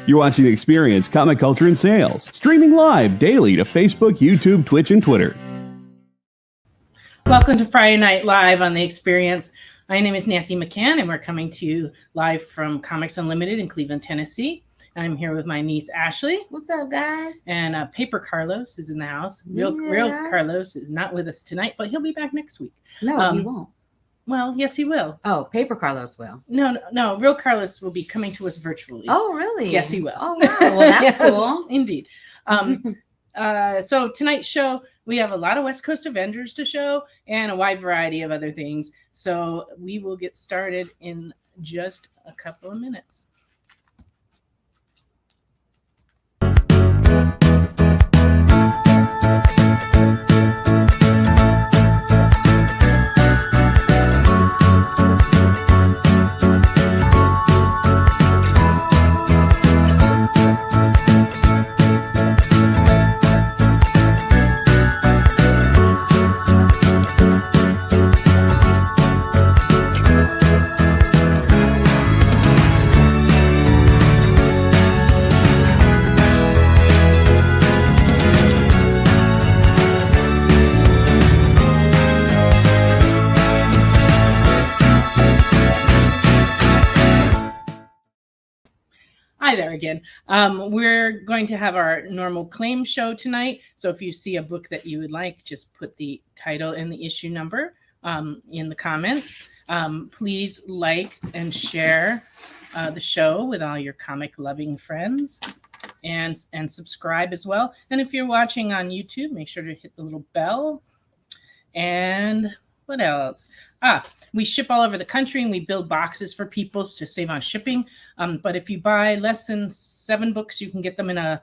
You're watching The Experience, Comic Culture and Sales, streaming live daily to Facebook, YouTube, Twitch, and Twitter. Welcome to Friday Night Live on The Experience. My name is Nancy McCann, and we're coming to you live from Comics Unlimited in Cleveland, Tennessee. I'm here with my niece, Ashley. What's up, guys? And Paper Carlos is in the house. Real Carlos is not with us tonight, but he'll be back next week. No, he won't. Well, yes, he will. Oh, Paper Carlos will. No. Real Carlos will be coming to us virtually. Oh, really? Yes, he will. Oh, wow. Well, that's yes, cool. Indeed. So tonight's show, we have a lot of West Coast Avengers to show and a wide variety of other things. So we will get started in just a couple of minutes. Hi there again. We're going to have our normal claim show tonight. So if you see a book that you would like, just put the title and the issue number in the comments. Please like and share the show with all your comic-loving friends and subscribe as well. And if you're watching on YouTube, make sure to hit the little bell. And what else? We ship all over the country and we build boxes for people to save on shipping. But if you buy less than 7 books, you can get them in a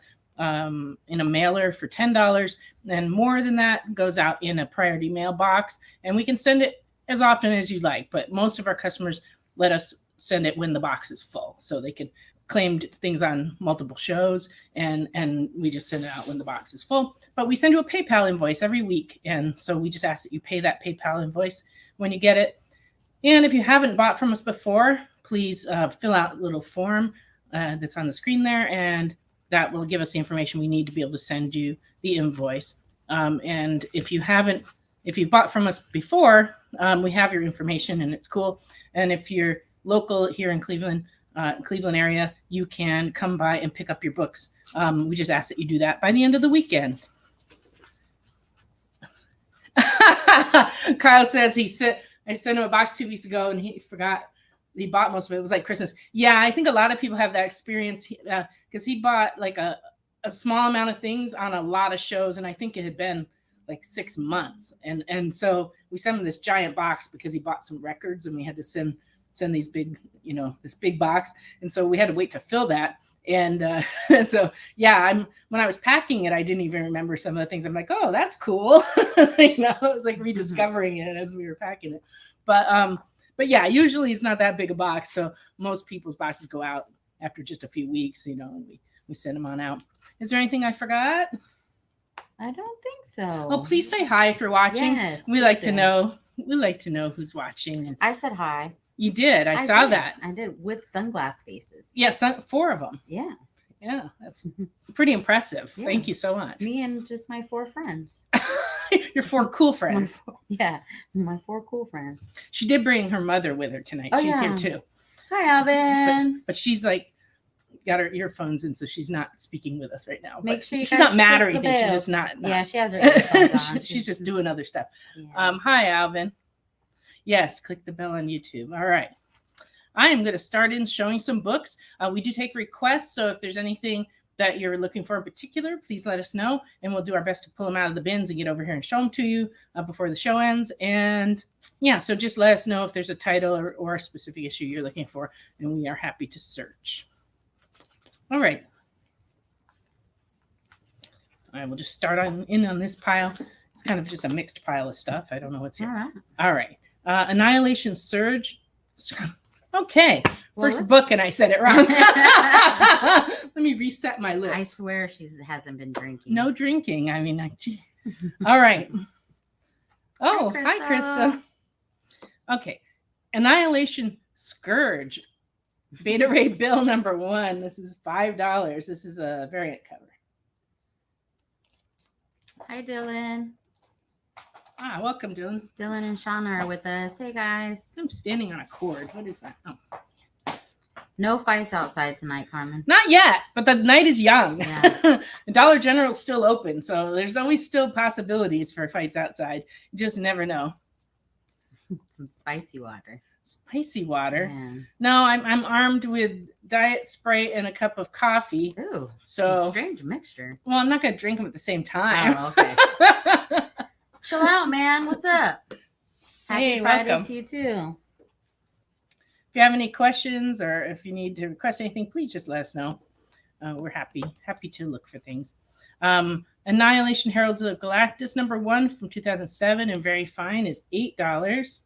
mailer for $10. And more than that goes out in a priority mail box. And we can send it as often as you like. But most of our customers let us send it when the box is full. So they can claim things on multiple shows. And we just send it out when the box is full. But we send you a PayPal invoice every week. And so we just ask that you pay that PayPal invoice when you get it. And if you haven't bought from us before, please fill out a little form that's on the screen there, and that will give us the information we need to be able to send you the invoice. And if you've bought from us before, we have your information and it's cool. And if you're local here in Cleveland area, you can come by and pick up your books. We just ask that you do that by the end of the weekend. Kyle says I sent him a box 2 weeks ago and he forgot he bought most of it. It was like Christmas. Yeah, I think a lot of people have that experience because he bought like a small amount of things on a lot of shows, and I think it had been like 6 months. And so we sent him this giant box because he bought some records, and we had to send these big, this big box. And so we had to wait to fill that. And so, yeah, when I was packing it, I didn't even remember some of the things. I'm like, oh, that's cool. It was like rediscovering it as we were packing it. But yeah, usually it's not that big a box. So most people's boxes go out after just a few weeks, and we send them on out. Is there anything I forgot? I don't think so. Oh, please say hi if you're watching. Yes, we like to know who's watching. And I said hi. You did. I saw that. I did, with sunglass faces. Yes, 4 of them. Yeah. Yeah, that's pretty impressive. Yeah. Thank you so much. Me and just my 4 friends. Your 4 cool friends. My 4 cool friends. She did bring her mother with her tonight. Oh, She's yeah. here too. Hi, Alvin. But she's like got her earphones in, so she's not speaking with us right now. Make sure she's not mad or anything. She's just not. Yeah, she has her earphones on. She's just doing other stuff. Yeah. Hi, Alvin. Yes, click the bell on YouTube. All right. I am going to start in showing some books. We do take requests, so if there's anything that you're looking for in particular, please let us know, and we'll do our best to pull them out of the bins and get over here and show them to you before the show ends. And yeah, so just let us know if there's a title or a specific issue you're looking for, and we are happy to search. All right. I will just start on this pile. It's kind of just a mixed pile of stuff. I don't know what's here. All right. Annihilation Surge. Okay. First book, and I said it wrong. Let me reset my list. I swear she hasn't been drinking. No drinking. I mean, all right. Oh, hi, Krista. Okay. Annihilation Scourge. Beta Ray Bill number 1. This is $5. This is a variant cover. Hi, Dylan. Welcome, Dylan. Dylan and Shauna are with us. Hey, guys. I'm standing on a cord. What is that? Oh. No fights outside tonight, Carmen. Not yet, but the night is young. Yeah. The Dollar General is still open, so there's always still possibilities for fights outside. You just never know. Some spicy water. Spicy water. Yeah. No, I'm armed with Diet Sprite and a cup of coffee. Ooh, So strange mixture. well, I'm not gonna drink them at the same time. Oh, okay. Chill out, man. What's up? Happy Hey, Friday welcome. to you too. If you have any questions or if you need to request anything, please just let us know. We're happy to look for things. Annihilation Heralds of Galactus number 1 from 2007 and very fine is $8.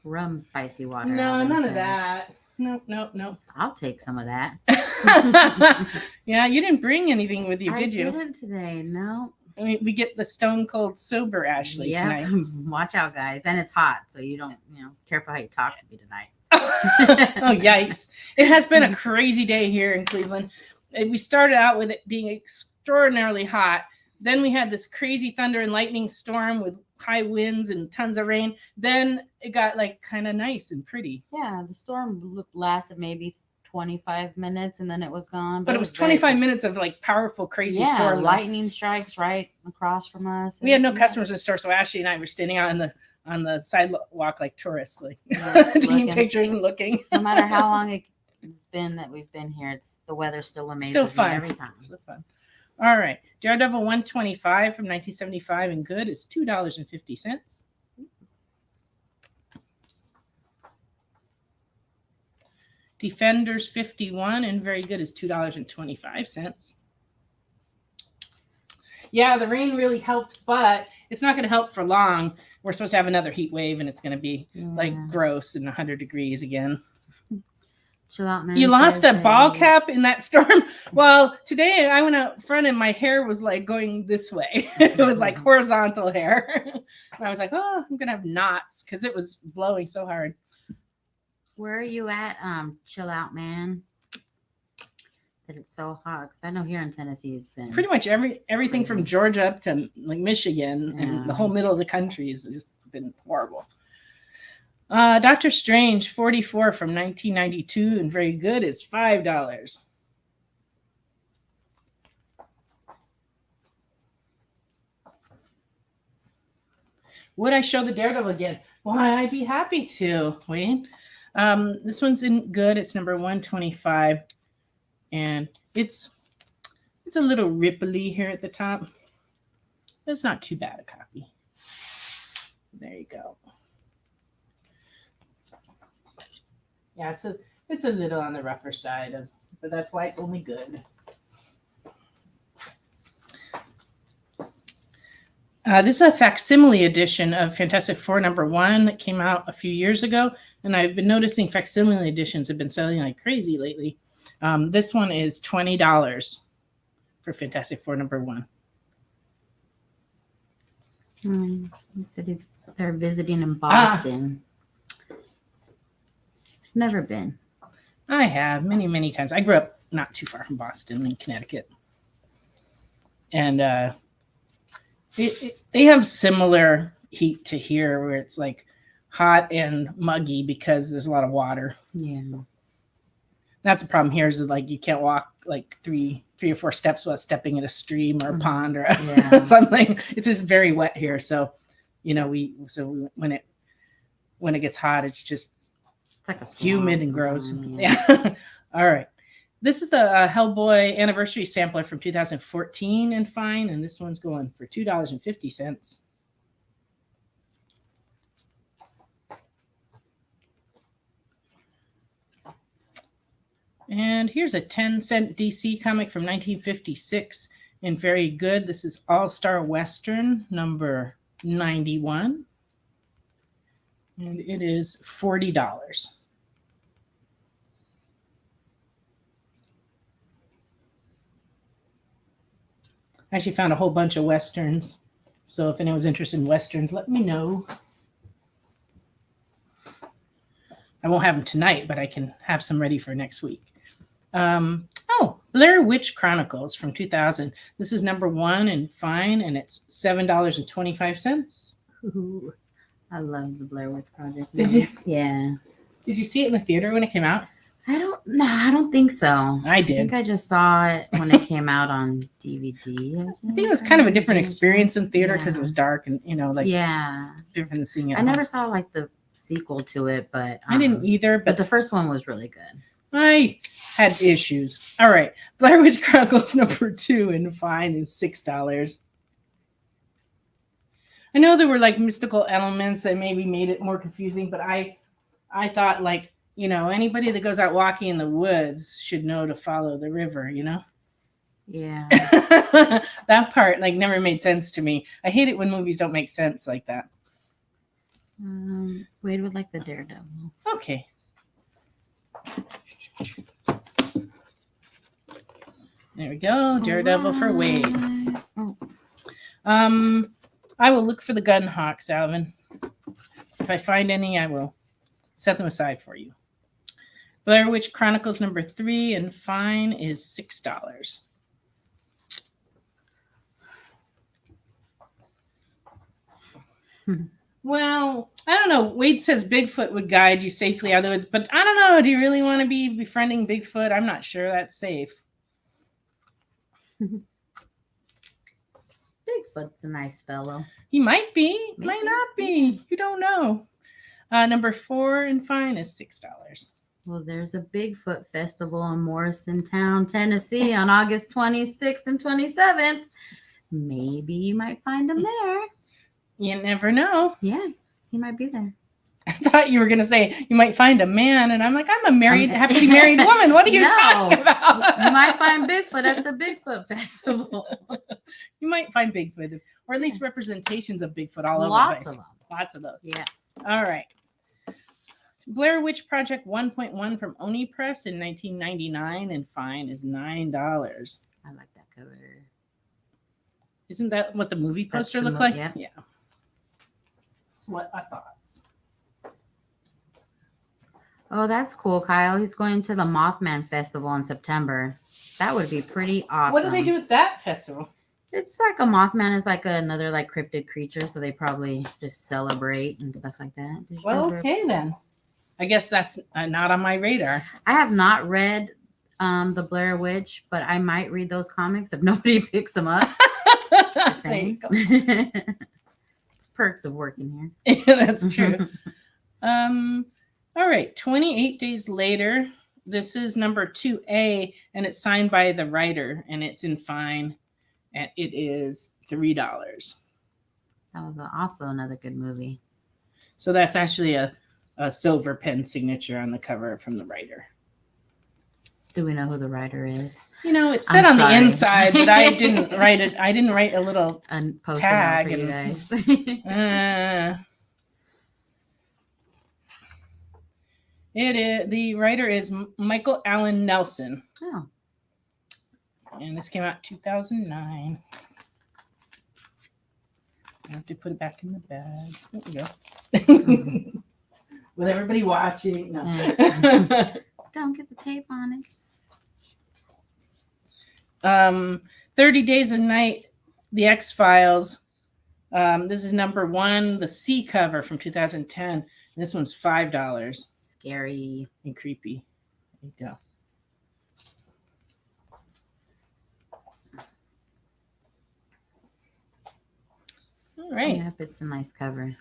Rum spicy water. No, I've been none of saying. that. Nope. I'll take some of that. Yeah, you didn't bring anything with you, did you? I didn't today. No. We get the Stone Cold Sober Ashley Yeah. tonight. Watch out, guys. And it's hot, so you don't, careful how you talk to me tonight. Oh, yikes. It has been a crazy day here in Cleveland. We started out with it being extraordinarily hot. Then we had this crazy thunder and lightning storm with high winds and tons of rain. Then it got like kind of nice and pretty. Yeah, the storm lasted maybe 25 minutes and then it was gone. But it was 25 minutes of like powerful, crazy storm. Lightning strikes right across from us. We had no customers in the store, so Ashley and I were standing out on the sidewalk like tourists, like taking pictures and looking. No matter how long it's been that we've been here, the weather's still amazing. Still fun every time. Still fun. All right, Daredevil 125 from 1975 and good is $2.50. Defenders 51 and very good is $2.25. Yeah, the rain really helped, but it's not going to help for long. We're supposed to have another heat wave, and it's going to be like gross and 100 degrees again. Chill out, man. You lost a ball cap in that storm? Well, today I went out front and my hair was like going this way. It was like horizontal hair. And I was like, oh, I'm going to have knots because it was blowing so hard. Where are you at, chill out, man? That it's so hot. Because I know here in Tennessee it's been pretty much everything from Georgia up to like Michigan and the whole middle of the country has just been horrible. Doctor Strange 44 from 1992 and very good is $5. Would I show the Daredevil again? Why, I'd be happy to, Wayne. This one's in good. It's number 125. And it's a little ripply here at the top. It's not too bad a copy. There you go. Yeah, it's a little on the rougher side but that's why it's only good. This is a facsimile edition of Fantastic Four number 1 that came out a few years ago, and I've been noticing facsimile editions have been selling like crazy lately. This one is $20 for Fantastic Four number 1. They're visiting in Boston. Never been. I have many, many times. I grew up not too far from Boston in Connecticut. And they have similar heat to here where it's like hot and muggy because there's a lot of water. Yeah. That's the problem here is that, like, you can't walk like three or four steps without stepping in a stream or a pond or something. It's just very wet here. So, when it gets hot, it's just it's like a humid and gross. Yeah. All right. This is the Hellboy anniversary sampler from 2014 and fine. And this one's going for $2.50. And here's a 10-cent DC comic from 1956 and very good. This is All-Star Western number 91. And it is $40. I actually found a whole bunch of Westerns. So if anyone's interested in Westerns, let me know. I won't have them tonight, but I can have some ready for next week. Blair Witch Chronicles from 2000. This is number 1 and fine, and it's $7.25. Ooh, I love the Blair Witch Project. Did you? Yeah. Did you see it in the theater when it came out? I don't think so. I did. I think I just saw it when it came out on DVD. I think it was kind of a different experience in theater because Yeah. it was dark and, different than seeing it. I never saw like the sequel to it, but I didn't either, but the first one was really good. I had issues. All right. Blair Witch Chronicles number 2 and fine is $6. I know there were like mystical elements that maybe made it more confusing, but I thought anybody that goes out walking in the woods should know to follow the river, Yeah. That part never made sense to me. I hate it when movies don't make sense like that. Wade would like the Daredevil. Okay. There we go. Daredevil for Wade. Oh. I will look for the gun hawks, Alvin. If I find any, I will set them aside for you. Blair Witch Chronicles number 3 and fine is $6. Well, I don't know. Wade says Bigfoot would guide you safely out of the woods, but I don't know. Do you really want to be befriending Bigfoot? I'm not sure that's safe. Bigfoot's a nice fellow. He might be, Maybe. might not be. You don't know. Number 4 and fine is $6. Well, there's a Bigfoot festival in Morrisontown, Tennessee on August 26th and 27th. Maybe you might find him there. You never know. Yeah, he might be there. I thought you were going to say you might find a man, and I'm like, I'm a married, happily married woman. What are you talking about? You might find Bigfoot at the Bigfoot festival. You might find Bigfoot, or at least representations of Bigfoot all over Lots the place. of them. Lots of those. Yeah. All right. Blair Witch Project 1.1 from Oni Press in 1999, and fine is $9. I like that cover. Isn't that what the movie That's poster the looked mo- like? yeah. Yeah. That's what I thought. Oh, that's cool, Kyle. He's going to the Mothman Festival in September. That would be pretty awesome. What do they do at that festival? It's like a Mothman is like another like cryptid creature, so they probably just celebrate and stuff like that. Did you Well, ever- okay then. I guess that's not on my radar. I have not read the Blair Witch, but I might read those comics if nobody picks them up. Just There you saying. go. It's perks of working here. Yeah, that's true. All right, 28 days later. This is number 2A, and it's signed by the writer, and it's in fine, and it is $3. That was also another good movie. So that's actually a silver pen signature on the cover from the writer. Do we know who the writer is? It said I'm on sorry. the inside, but I didn't write it. I didn't write a little And post tag it out for you and- guys. It is, the writer is Michael Allen Nelson, Oh, and this came out 2009. I have to put it back in the bag. There we go. With everybody watching. No. don't get the tape on it. 30 Days a Night, The X-Files. This is number 1, the C cover from 2010. This one's $5 Scary. and creepy. There you go. All right. Yep, it's a nice cover.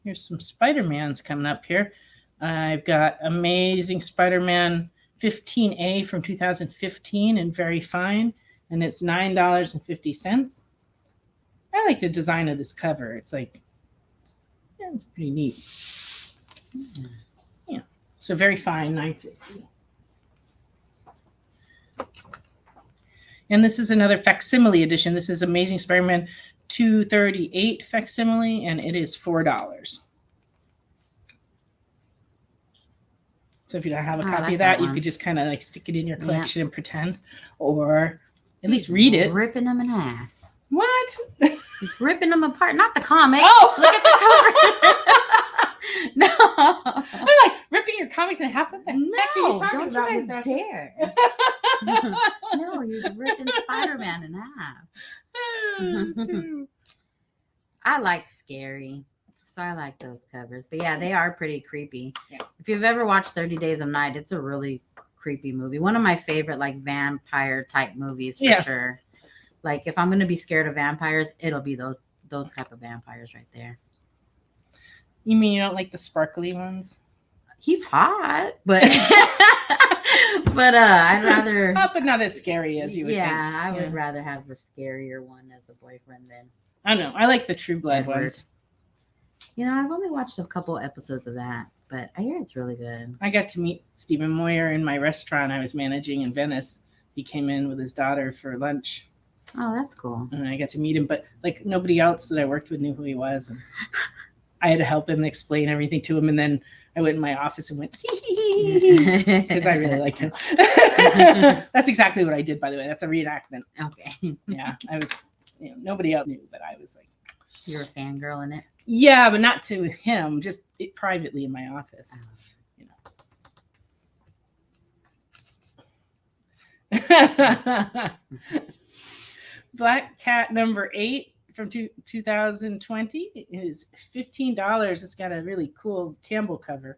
Here's some Spider-Mans coming up here. I've got Amazing Spider-Man 15A from 2015 and very fine, and it's $9.50. I like the design of this cover. It's like, yeah, it's pretty neat. Yeah, so very fine, $9.50. And this is another facsimile edition. This is Amazing Spider-Man 238 facsimile, and it is $4. So if you don't have a I copy like of that, that you one. could just kind of like stick it in your collection and pretend, or at least read it. Ripping them in half. What? He's ripping them apart. Not the comic. Oh, Look at the cover. No. I like ripping your comics slicing half. What the heck are you No, talking don't you about, guys Miss Ashley? dare. No, he was ripping Spider-Man in half. I like scary, so I like those covers. But yeah, they are pretty creepy. Yeah. If you've ever watched 30 Days of Night, it's a really creepy movie. One of my favorite like vampire type movies for sure. Like if I'm gonna be scared of vampires, it'll be those type of vampires right there. You mean you don't like the sparkly ones? He's hot, but but I'd rather Hot, but not as scary as you would think. Yeah, I would rather have the scarier one as a boyfriend than I don't know. I like the True Blood Edward. ones. You know, I've only watched a couple episodes of that, but I hear it's really good. I got to meet Stephen Moyer in my restaurant I was managing in Venice. He came in with his daughter for lunch. Oh, that's cool. And I got to meet him, but like nobody else that I worked with knew who he was. And I had to help him explain everything to him. And then I went in my office and went, because I really like him. That's exactly what I did, by the way. That's a reenactment. Okay. Yeah, I was, nobody else knew, but I was like. You're a fangirl in it? Yeah, but not to him, just privately in my office. Black Cat number 8 from 2020 is $15. It's got a really cool Campbell cover.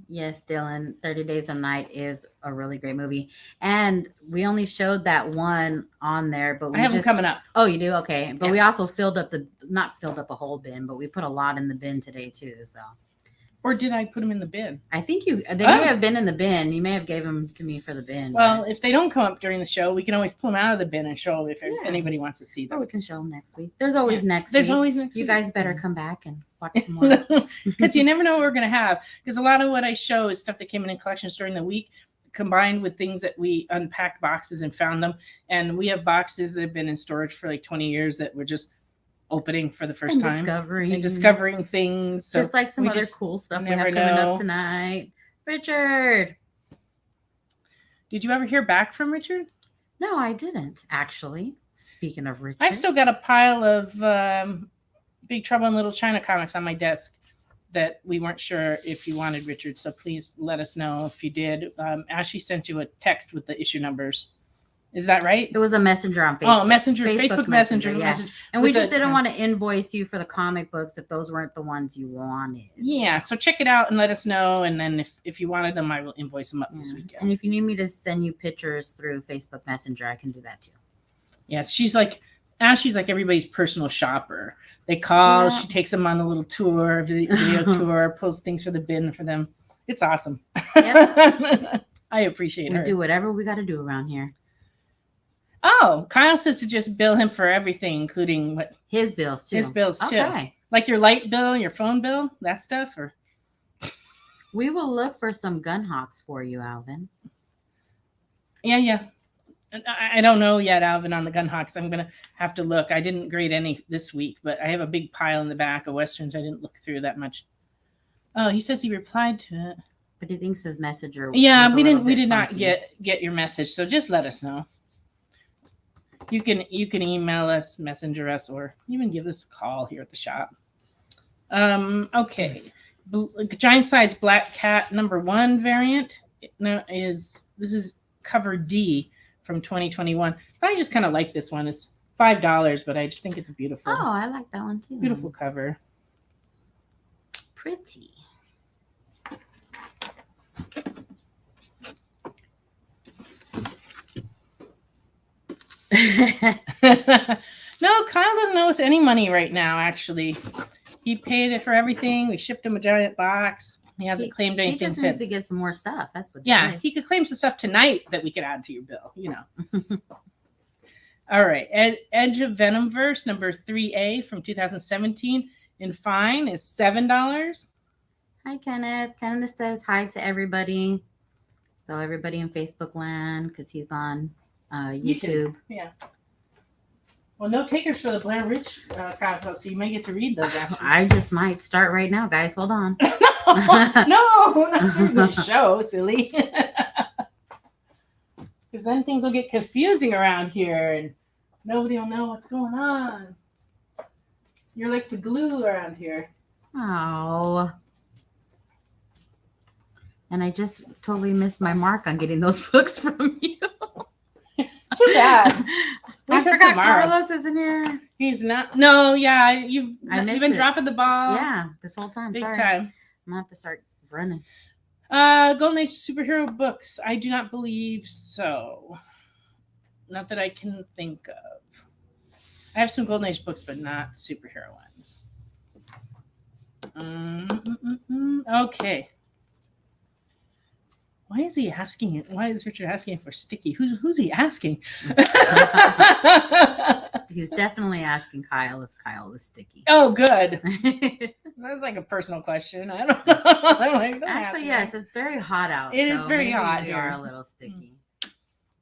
Yes, Dylan, 30 Days of Night is a really great movie. And we only showed that one on there, but we I have them coming up. Oh, you do? Okay. But we also not filled up a whole bin, but we put a lot in the bin today too. So. Or did I put them in the bin? I think they may have been in the bin. You may have gave them to me for the bin. Well, if they don't come up during the show, we can always pull them out of the bin and show them if anybody wants to see them. Or we can show them next week. There's always next week. There's always next week. You guys better come back and watch some more. Because you never know what we're going to have. Because a lot of what I show is stuff that came in collections during the week, combined with things that we unpacked boxes and found them. And we have boxes that have been in storage for like 20 years that we're just opening for the first time. Discovering things. So just like some other cool stuff we have coming up tonight. Richard. Did you ever hear back from Richard? No, I didn't, actually. Speaking of Richard. I've still got a pile of Big Trouble in Little China comics on my desk that we weren't sure if you wanted, Richard. So please let us know if you did. Ashley sent you a text with the issue numbers. Is that right? It was a messenger on Facebook. Oh, messenger, Facebook Messenger. Yeah. And we just didn't want to invoice you for the comic books if those weren't the ones you wanted. Yeah, so check it out and let us know. And then if you wanted them, I will invoice them up this weekend. And if you need me to send you pictures through Facebook Messenger, I can do that too. Yes, Ashley's like everybody's personal shopper. They call, she takes them on a little tour, video tour, pulls things for the bin for them. It's awesome. Yep. I appreciate it. We do whatever we got to do around here. Oh, Kyle says to just bill him for everything, including what his bills too. His bills too. Okay. Like your light bill, your phone bill, that stuff, or we will look for some gun hawks for you, Alvin. Yeah. I don't know yet, Alvin, on the gun hawks. I'm gonna have to look. I didn't grade any this week, but I have a big pile in the back of Westerns I didn't look through that much. Oh, he says he replied to it. But he thinks his messenger. Yeah, we did not get your message, so just let us know. You can email us, messenger us, or even give us a call here at the shop. Okay. Giant size Black Cat number 1 variant this is cover D from 2021. I just kind of like this one. It's $5, but I just think it's a beautiful. Oh, I like that one too. Beautiful cover. Pretty. No, Kyle doesn't owe us any money right now, actually. He paid it for everything. We shipped him a giant box. He hasn't claimed anything since. He just needs to get some more stuff. That's what. He could claim some stuff tonight that we could add to your bill, All right. Edge of Venomverse number 3A from 2017 in fine is $7. Hi, Kenneth. Kenneth says hi to everybody. So everybody in Facebook land, because he's on YouTube. Yeah. Well, no takers for the Blair Witch Chronicles, so you may get to read those, actually. I just might start right now, guys. Hold on. No, not through the show, silly. Because then things will get confusing around here, and nobody will know what's going on. You're like the glue around here. Oh. And I just totally missed my mark on getting those books from you. Too bad. I forgot tomorrow. Carlos isn't here. He's not. No, yeah, you've been dropping the ball. Yeah, this whole time. Big Sorry. time. I'm gonna have to start running. Golden Age superhero books. I do not believe so. Not that I can think of. I have some Golden Age books, but not superhero ones. Okay. Why is he asking it? Why is Richard asking for sticky? Who's he asking? He's definitely asking Kyle if Kyle is sticky. Oh, good. Sounds like a personal question. I don't know. I'm like, actually, yes, it's very hot out. It is very hot here. We are a little sticky.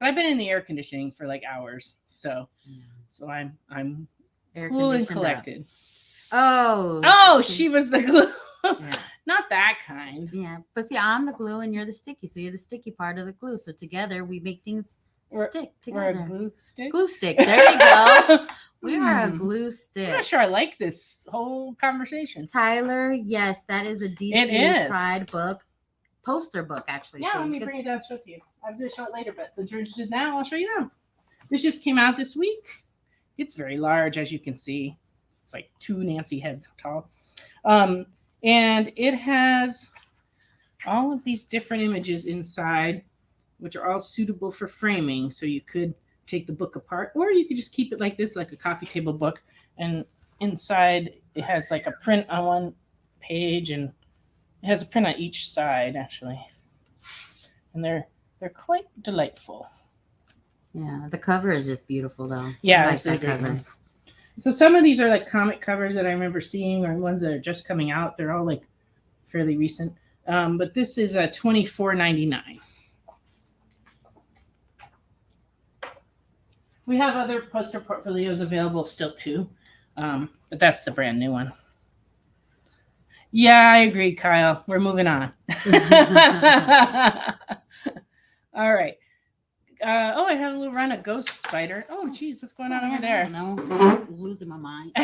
But I've been in the air conditioning for like hours, so I'm cool and collected. Oh, she was the glue. Yeah. Not that kind. Yeah, but see, I'm the glue and you're the sticky, so you're the sticky part of the glue. So together we make things stick together. We're a glue stick. Glue stick. There you go. We are a glue stick. I'm not sure I like this whole conversation. Tyler, yes, that is a DC Pride book. Poster book, actually. Yeah, so let me bring it down and show it to you. I was going to show it later, but since you're interested now, I'll show you now. This just came out this week. It's very large, as you can see. It's like 2 Nancy heads tall. And it has all of these different images inside, which are all suitable for framing. So you could take the book apart, or you could just keep it like this, like a coffee table book. And inside, it has like a print on one page, and it has a print on each side, actually. And they're quite delightful. Yeah, the cover is just beautiful, though. Yeah, I like that cover. So some of these are like comic covers that I remember seeing, or ones that are just coming out. They're all like fairly recent. But this is a $24.99. We have other poster portfolios available still too, but that's the brand new one. Yeah, I agree, Kyle. We're moving on. All right. I have a little run of Ghost Spider. Oh, geez, what's going on over there? I don't know. I'm losing my mind.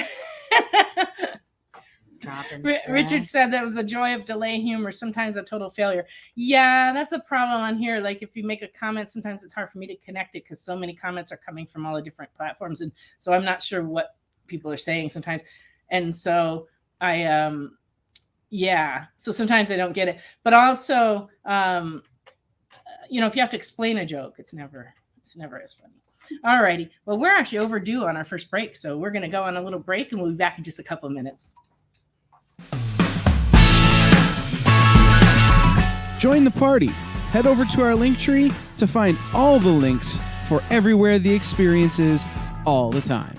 Richard said that was the joy of delay humor, sometimes a total failure. Yeah, that's a problem on here. Like if you make a comment, sometimes it's hard for me to connect it because so many comments are coming from all the different platforms. And so I'm not sure what people are saying sometimes. And so so sometimes I don't get it. But also, if you have to explain a joke, it's never as funny. All righty. Well, we're actually overdue on our first break. So we're going to go on a little break and we'll be back in just a couple of minutes. Join the party. Head over to our link tree to find all the links for everywhere the experience is all the time.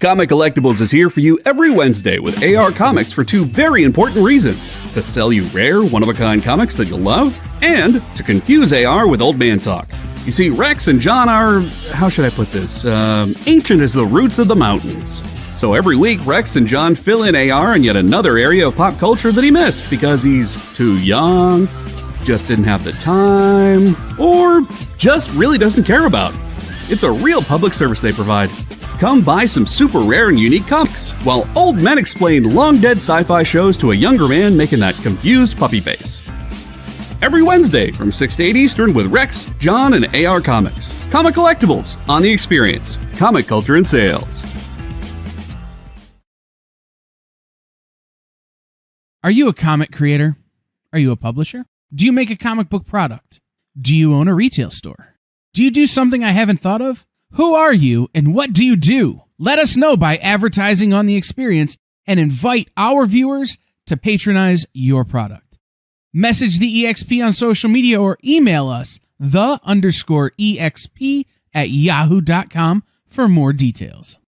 Comic Collectables is here for you every Wednesday with AR Comics for 2 very important reasons. To sell you rare, one-of-a-kind comics that you'll love, and to confuse AR with old man talk. You see, Rex and John are, how should I put this, ancient as the roots of the mountains. So every week, Rex and John fill in AR in yet another area of pop culture that he missed because he's too young, just didn't have the time, or just really doesn't care about. It's a real public service they provide. Come buy some super rare and unique comics, while old men explain long-dead sci-fi shows to a younger man making that confused puppy face. Every Wednesday from 6 to 8 Eastern with Rex, John, and AR Comics. Comic Collectables on The Experience. Comic culture and sales. Are you a comic creator? Are you a publisher? Do you make a comic book product? Do you own a retail store? Do you do something I haven't thought of? Who are you and what do you do? Let us know by advertising on The Experience and invite our viewers to patronize your product. Message the EXP on social media or email us the_EXP@yahoo.com for more details.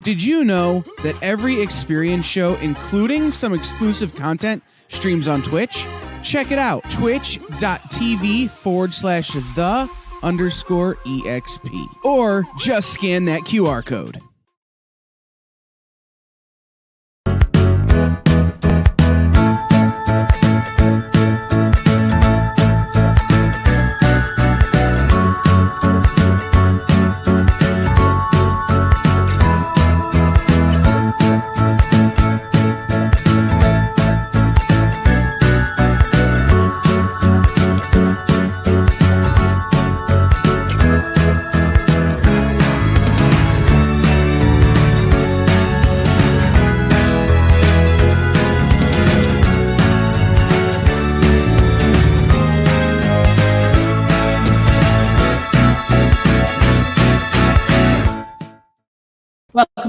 Did you know that every Experience show, including some exclusive content, streams on Twitch? Check it out, twitch.tv/the_EXP. Or just scan that QR code.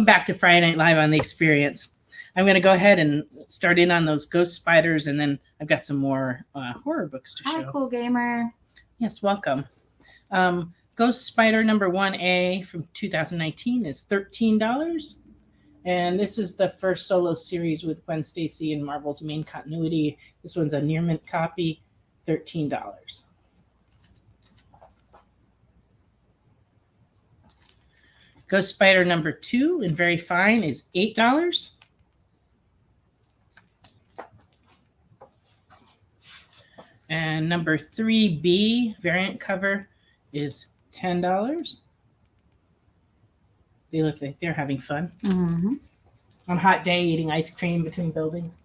welcome back to Friday Night Live on the Experience. I'm going to go ahead and start in on those ghost spiders, and then I've got some more horror books to show. Hi, cool gamer. Yes, welcome. Ghost Spider number 1A from 2019 is $13. And this is the first solo series with Gwen Stacy in Marvel's main continuity. This one's a near mint copy, $13. Ghost Spider number 2 in Very Fine is $8. And number 3B variant cover is $10. They look like they're having fun. Mm-hmm. On a hot day, eating ice cream between buildings.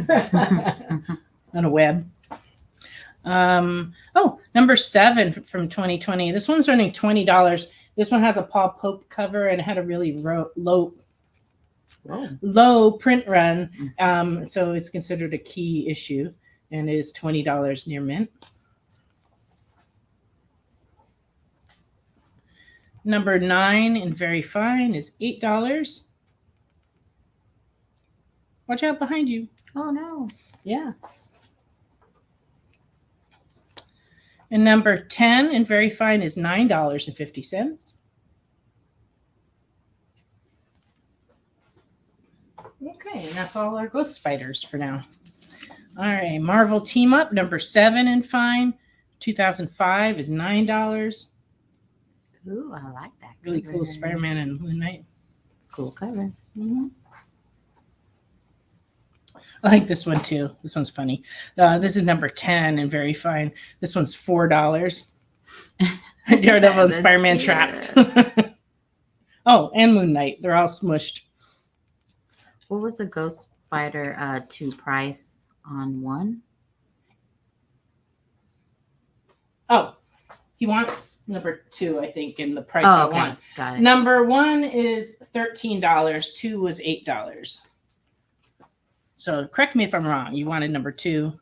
On a web. Number 7 from 2020. This one's running $20. This one has a Paul Pope cover and it had a really low print run. So it's considered a key issue and it is $20 near mint. Number 9 in Very Fine is $8. Watch out behind you. Oh, no. Yeah. And number 10 in Very Fine is $9.50. Okay, and that's all our ghost spiders for now. All right, Marvel Team Up number 7 in Fine, 2005 is $9. Ooh, I like that. Really cover. cool Spider-Man and Moon Knight. It's a cool cover. Mm-hmm. I like this one too. This one's funny. This is number 10 and Very Fine. This one's $4. Daredevil and Spider-Man trapped. Oh, and Moon Knight. They're all smushed. What was the Ghost Spider 2 price on one? Oh, he wants number 2, I think, in the price Oh, of okay. one. Got it. Number 1 is $13. 2 was $8. So correct me if I'm wrong. You wanted number 2.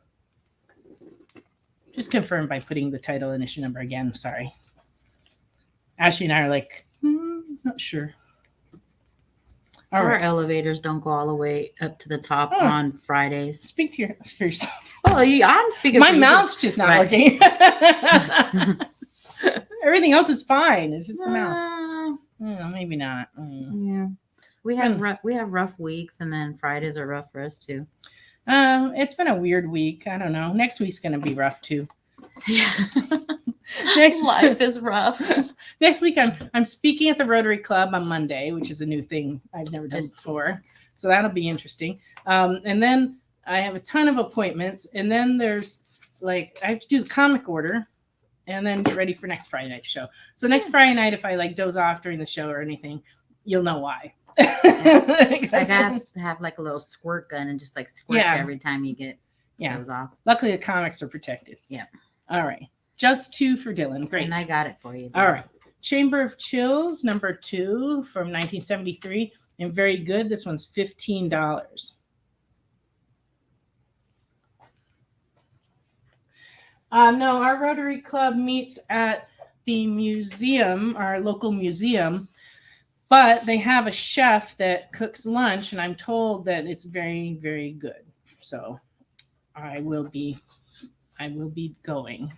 Just confirm by putting the title and issue number again. Sorry. Ashley and I are like, not sure. All Our right. elevators don't go all the way up to the top Oh. on Fridays. Speak to for yourself. Oh, I'm speaking. My for you. mouth's just not Right. working. Everything else is fine. It's just the mouth. Maybe not. Yeah, we have rough weeks, and then Fridays are rough for us too. It's been a weird week. I don't know. Next week's gonna be rough too. Yeah. Next Life is rough. Next week, I'm speaking at the Rotary Club on Monday, which is a new thing I've never done before. So that'll be interesting. And then I have a ton of appointments. And then there's I have to do the comic order and then get ready for next Friday night show. So next Friday night, if I doze off during the show or anything, you'll know why. I gotta have a little squirt gun and just squirt you every time you get doze off. Luckily, the comics are protected. Yeah. All right. Just 2 for Dylan. Great. And I got it for you. All right. Chamber of Chills, number 2 from 1973. And very good. This one's $15. No, our Rotary Club meets at the museum, our local museum, but they have a chef that cooks lunch, and I'm told that it's very, very good. So I will be going.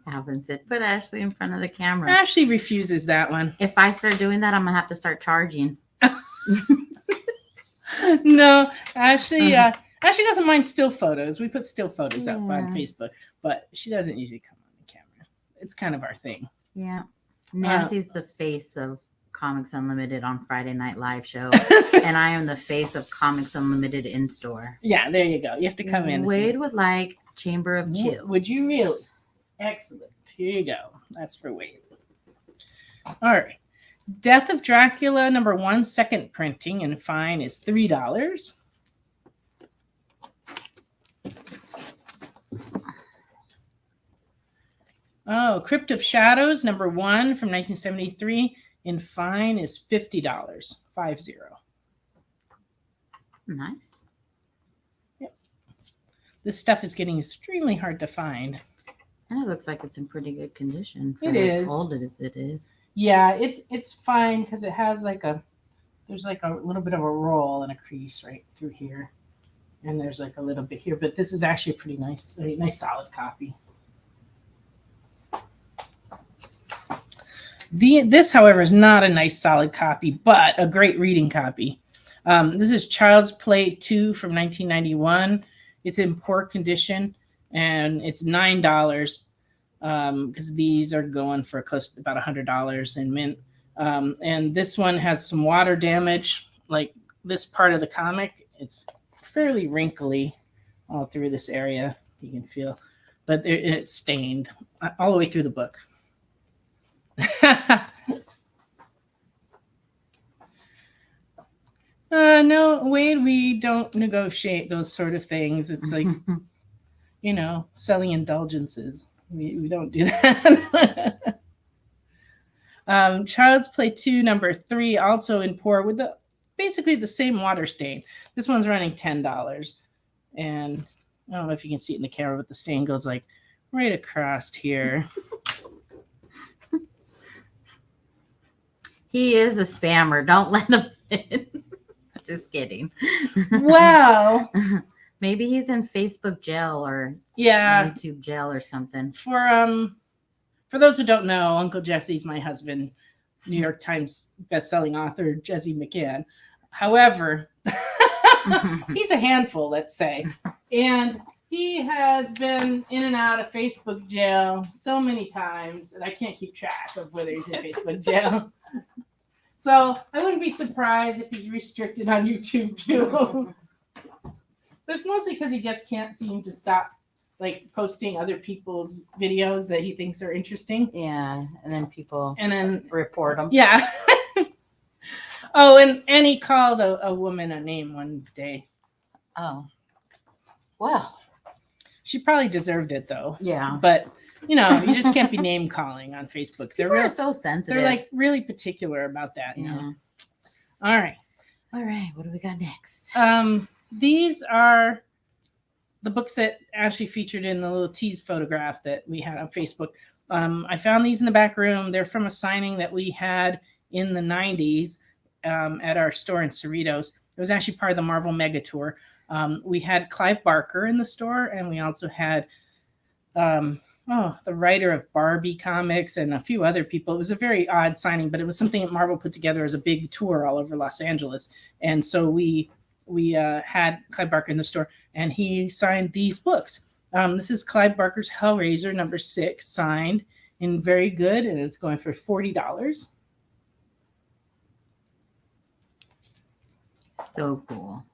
Alvin said, put Ashley in front of the camera. Ashley refuses that one. If I start doing that, I'm going to have to start charging. No, Ashley doesn't mind still photos. We put still photos up on Facebook, but she doesn't usually come on the camera. It's kind of our thing. Yeah. Nancy's the face of Comics Unlimited on Friday Night Live show, and I am the face of Comics Unlimited in store. Yeah, there you go. You have to come in. Wade would like Chamber of Chills. Would you really? Excellent. Here you go. That's for Wade. All right. Death of Dracula, number 1, second printing, and fine is $3. Oh, Crypt of Shadows, number 1 from 1973, and fine is $50. 50. Nice. Yep. This stuff is getting extremely hard to find. And it looks like it's in pretty good condition for It as is. old as it is. Yeah, it's fine because it has a there's like a little bit of a roll and a crease right through here. And there's like a little bit here, but this is actually a pretty nice, a nice solid copy. This, however, is not a nice solid copy, but a great reading copy. This is Child's Play 2 from 1991. It's in poor condition, and it's $9 because these are going for close to about $100 in mint. And this one has some water damage, like this part of the comic. It's fairly wrinkly all through this area, you can feel, but it's stained all the way through the book. No, Wade, we don't negotiate those sort of things. It's like, selling indulgences. We don't do that. Child's Play 2, number 3, also in poor with basically the same water stain. This one's running $10. And I don't know if you can see it in the camera, but the stain goes like right across here. He is a spammer. Don't let him in. Just kidding. Wow. Maybe he's in Facebook jail or YouTube jail or something. For those who don't know, Uncle Jesse's my husband, New York Times bestselling author Jesse McCann. However, he's a handful, let's say. And he has been in and out of Facebook jail so many times that I can't keep track of whether he's in Facebook jail. So I wouldn't be surprised if he's restricted on YouTube too. But it's mostly because he just can't seem to stop posting other people's videos that he thinks are interesting. Yeah, and then people report them. Yeah. Oh, and he called a woman a name one day. Oh. Well. She probably deserved it though. Yeah. But you just can't be name calling on Facebook. They're so sensitive. They're really particular about that. Yeah. All right. What do we got next? These are the books that Ashley featured in the little tease photograph that we had on Facebook. I found these in the back room. They're from a signing that we had in the 90s at our store in Cerritos. It was actually part of the Marvel Mega Tour. We had Clive Barker in the store, and we also had the writer of Barbie comics and a few other people. It was a very odd signing, but it was something that Marvel put together as a big tour all over Los Angeles. And so we had Clive Barker in the store, and he signed these books. This is Clive Barker's Hellraiser number 6, signed in very good, and it's going for $40. So cool.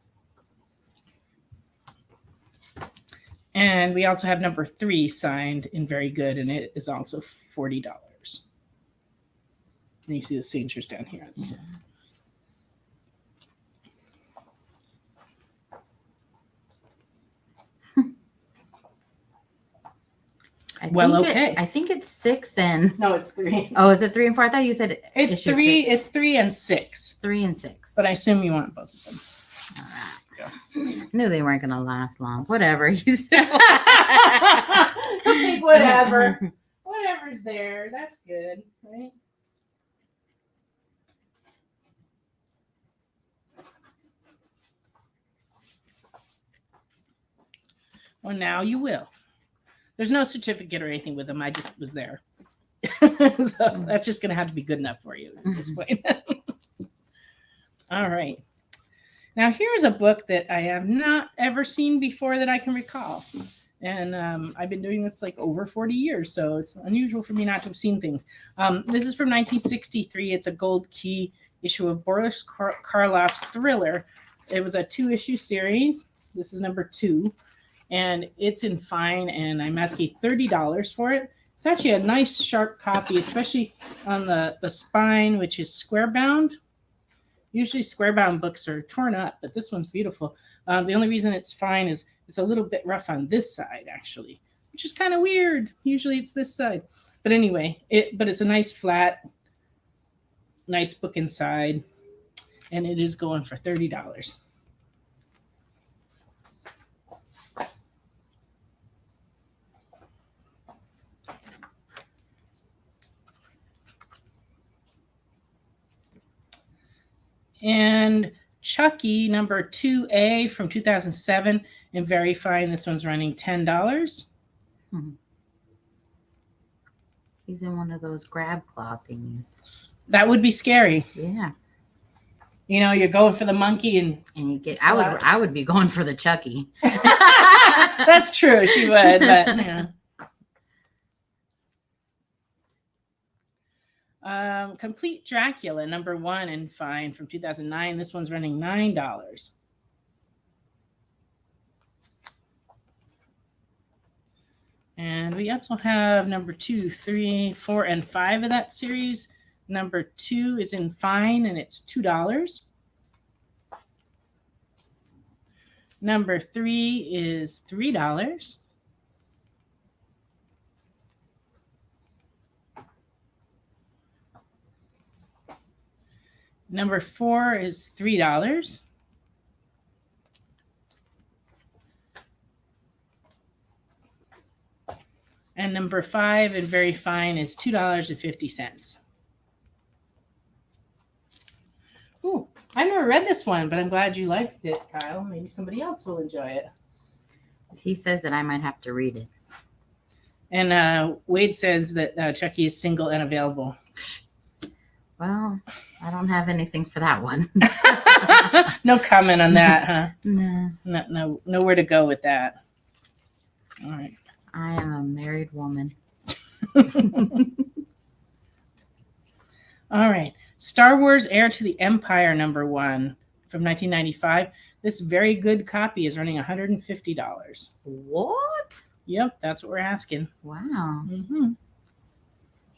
And we also have number 3 signed in very good, and it is also $40. And you see the signatures down here. Yeah. I think it's 6 and no, it's 3. Oh, is it 3 and 4? I thought you said it's 3. 6. It's 3 and 6. 3 and 6. But I assume you want both of them. All right. Knew they weren't gonna last long. Whatever. You said. I'll take whatever. Whatever's there. That's good, right? Well, now you will. There's no certificate or anything with them. I just was there. So that's just going to have to be good enough for you at this point. All right. Now, here's a book that I have not ever seen before that I can recall. And I've been doing this over 40 years, so it's unusual for me not to have seen things. This is from 1963. It's a gold key issue of Boris Karloff's Thriller. It was a 2-issue series. This is number 2. And it's in fine, and I'm asking $30 for it. It's actually a nice, sharp copy, especially on the spine, which is square bound. Usually square bound books are torn up, but this one's beautiful. The only reason it's fine is it's a little bit rough on this side, actually, which is kind of weird. Usually it's this side. But anyway, it's a nice flat, nice book inside, and it is going for $30. And Chucky number 2A from 2007 and Very Fine. This one's running $10. He's in one of those grab claw thingies. That would be scary. Yeah. You know, you're going for the monkey and you get. I would be going for the Chucky. That's true. She would, but yeah. Complete Dracula number 1 and Fine from 2009. This one's running $9. And we also have number 2, 3, 4, and 5 of that series. Number 2 is in Fine and it's $2. Number 3 is $3. Number 4 is $3. And number 5 and Very Fine is $2.50. Ooh, I never read this one, but I'm glad you liked it, Kyle. Maybe somebody else will enjoy it. He says that I might have to read it. And Wade says that Chucky is single and available. Well, I don't have anything for that one. No comment on that, huh? No. Nowhere to go with that. All right. I am a married woman. All right. Star Wars Heir to the Empire number 1 from 1995. This very good copy is running $150. What? Yep, that's what we're asking. Wow. Mm-hmm.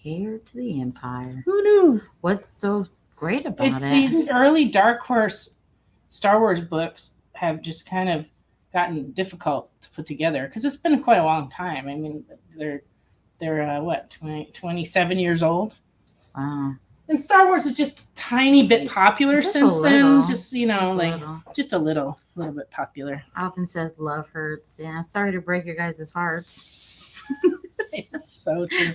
Heir to the Empire. Who knew? What's so great about It's it? these early Dark Horse Star Wars books have just kind of gotten difficult to put together because it's been quite a long time. I mean, they're what, 27 years old? Wow. And Star Wars is just a tiny bit popular Just since a then. little. Just, you know, Just a a little bit popular. Alvin says love hurts. Yeah, sorry to break your guys' hearts. It's so true.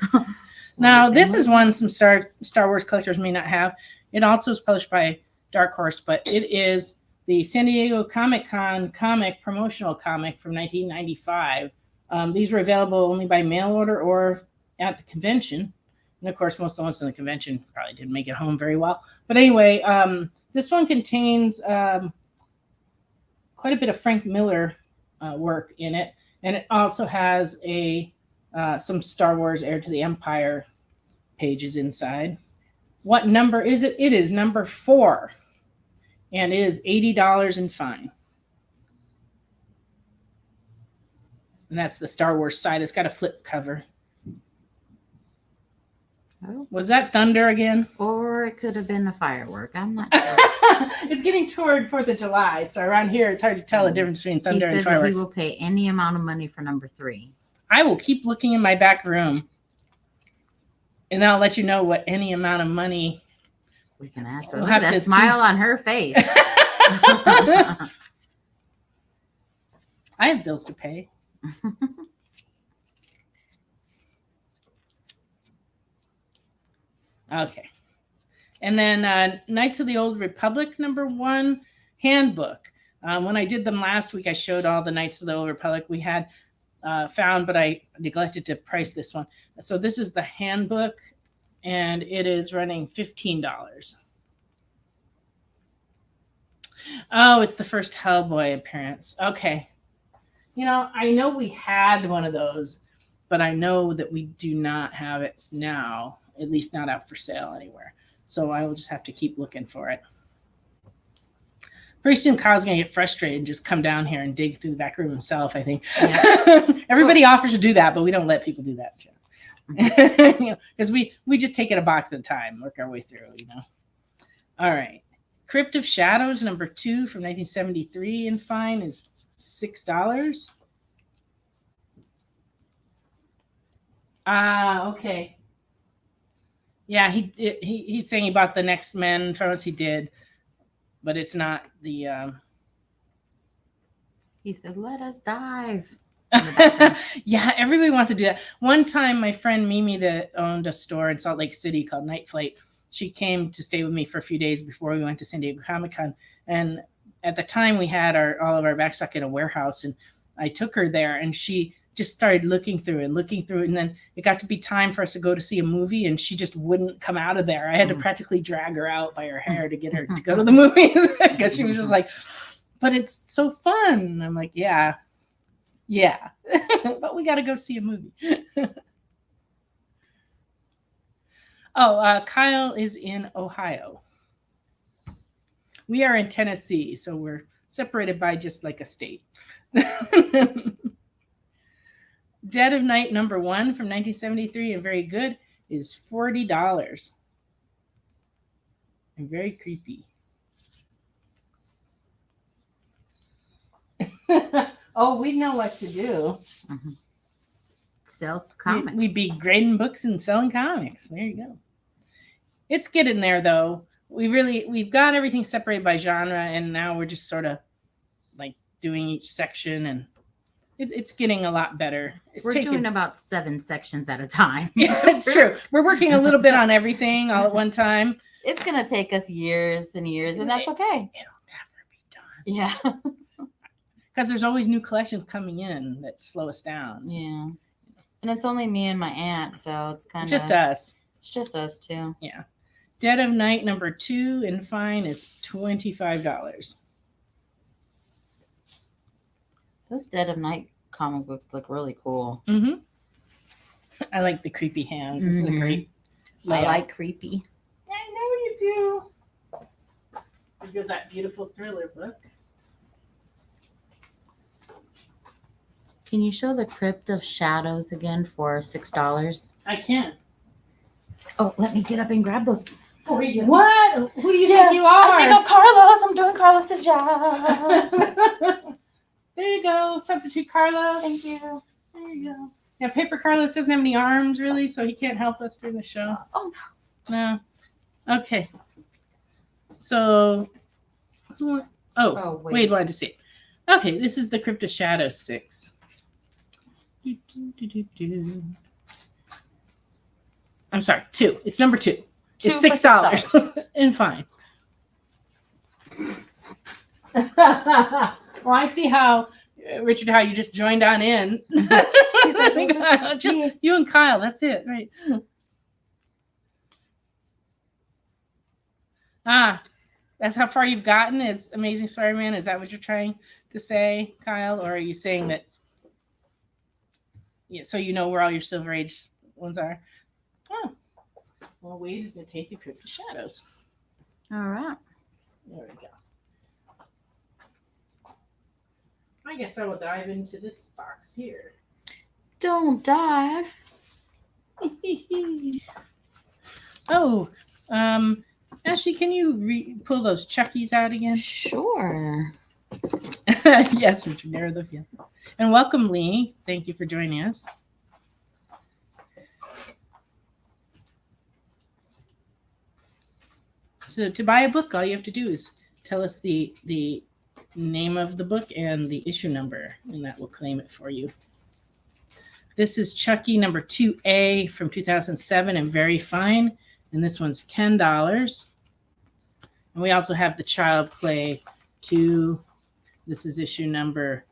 Now, this is one some Star Wars collectors may not have. It also is published by Dark Horse, but it is the San Diego Comic-Con comic promotional comic from 1995. These were available only by mail order or at the convention. And of course, most of the ones in the convention probably didn't make it home very well. But anyway, this one contains quite a bit of Frank Miller work in it. And it also has some Star Wars Heir to the Empire pages inside. What number is it? It is number 4. And it is $80 in Fine. And that's the Star Wars side. It's got a flip cover. Oh. Was that thunder again? Or it could have been a firework. I'm not sure. It's getting toward 4th of July. So around here, it's hard to tell the difference between thunder and He said that fireworks. he will pay any amount of money for number 3. I will keep looking in my back room. And I'll let you know what any amount of money. We can ask her. We'll Look at have that to smile on her face. I have bills to pay. Okay. And then Knights of the Old Republic number 1 handbook. When I did them last week, I showed all the Knights of the Old Republic we had found, but I neglected to price this one. So this is the handbook, and it is running $15. Oh, it's the first Hellboy appearance. Okay. You know, I know we had one of those, but I know that we do not have it now, at least not out for sale anywhere. So I will just have to keep looking for it. Pretty soon Kyle's going to get frustrated and just come down here and dig through the back room himself, I think. Yeah. Everybody offers to do that, but we don't let people do that. You know, because we just take it a box at a time, work our way through, you know. All right. Crypt of Shadows, number 2 from 1973 in Fine is $6. Okay. Yeah, he's saying he bought the Next Men from us. He did, but it's not the. He said, "Let us dive." Yeah, everybody wants to do that. One time, my friend Mimi that owned a store in Salt Lake City called Night Flight, she came to stay with me for a few days before we went to San Diego Comic-Con. And at the time we had all of our backstock in a warehouse, and I took her there, and she just started looking through it. And then it got to be time for us to go to see a movie, and she just wouldn't come out of there. I had to practically drag her out by her hair to get her to go to the movies because she was just like, but it's so fun. And I'm like, yeah, but we got to go see a movie. Kyle is in Ohio. We are in Tennessee, so we're separated by just like a state. Dead of Night #1 from 1973 and very good is $40. And very creepy. Oh, we know what to do. Mm-hmm. Sell some comics. We'd be grading books and selling comics. There you go. It's getting there, though. We've got everything separated by genre, and now we're just sort of like doing each section, and it's getting a lot better. We're doing about 7 sections at a time. Yeah, it's true. We're working a little bit on everything all at one time. It's going to take us years and years, and that's okay. It'll never be done. Yeah. Because there's always new collections coming in that slow us down. Yeah. And it's only me and my aunt, so it's kind of just us. It's just us too. Yeah. Dead of Night #2 in fine is $25. Those Dead of Night comic books look really cool. Mm-hmm. I like the creepy hands. This is a great layout. I like creepy. I know you do. There goes that beautiful thriller book. Can you show the Crypt of Shadows again for $6? I can. Oh, let me get up and grab those. What? Who do you think you are? I think I'm Carlos. I'm doing Carlos's job. There you go. Substitute Carlos. Thank you. There you go. Yeah, Paper Carlos doesn't have any arms, really, so he can't help us during the show. Oh, no. Okay. So, Wade wanted to see it. Okay, this is the Crypt of Shadows 6. I'm sorry, 2. It's #2. It's $6. And fine. Well, I see how, Richard, how you just joined on in. Just you and Kyle, that's it, right? That's how far you've gotten as Amazing Spider-Man? Is that what you're trying to say, Kyle? Or are you saying that, so you know where all your Silver Age ones are? Oh. Well, Wade is going to take the Crypt of Shadows. all right. There we go. I guess I will dive into this box here. Don't dive. Ashley, can you pull those Chuckies out again? Sure. Yes, Richard Meredith. Yeah. And welcome, Lee. Thank you for joining us. So to buy a book, all you have to do is tell us the name of the book and the issue number, and that will claim it for you. This is Chucky #2A from 2007 and very fine. And this one's $10. And we also have the Child Play 2. This is issue number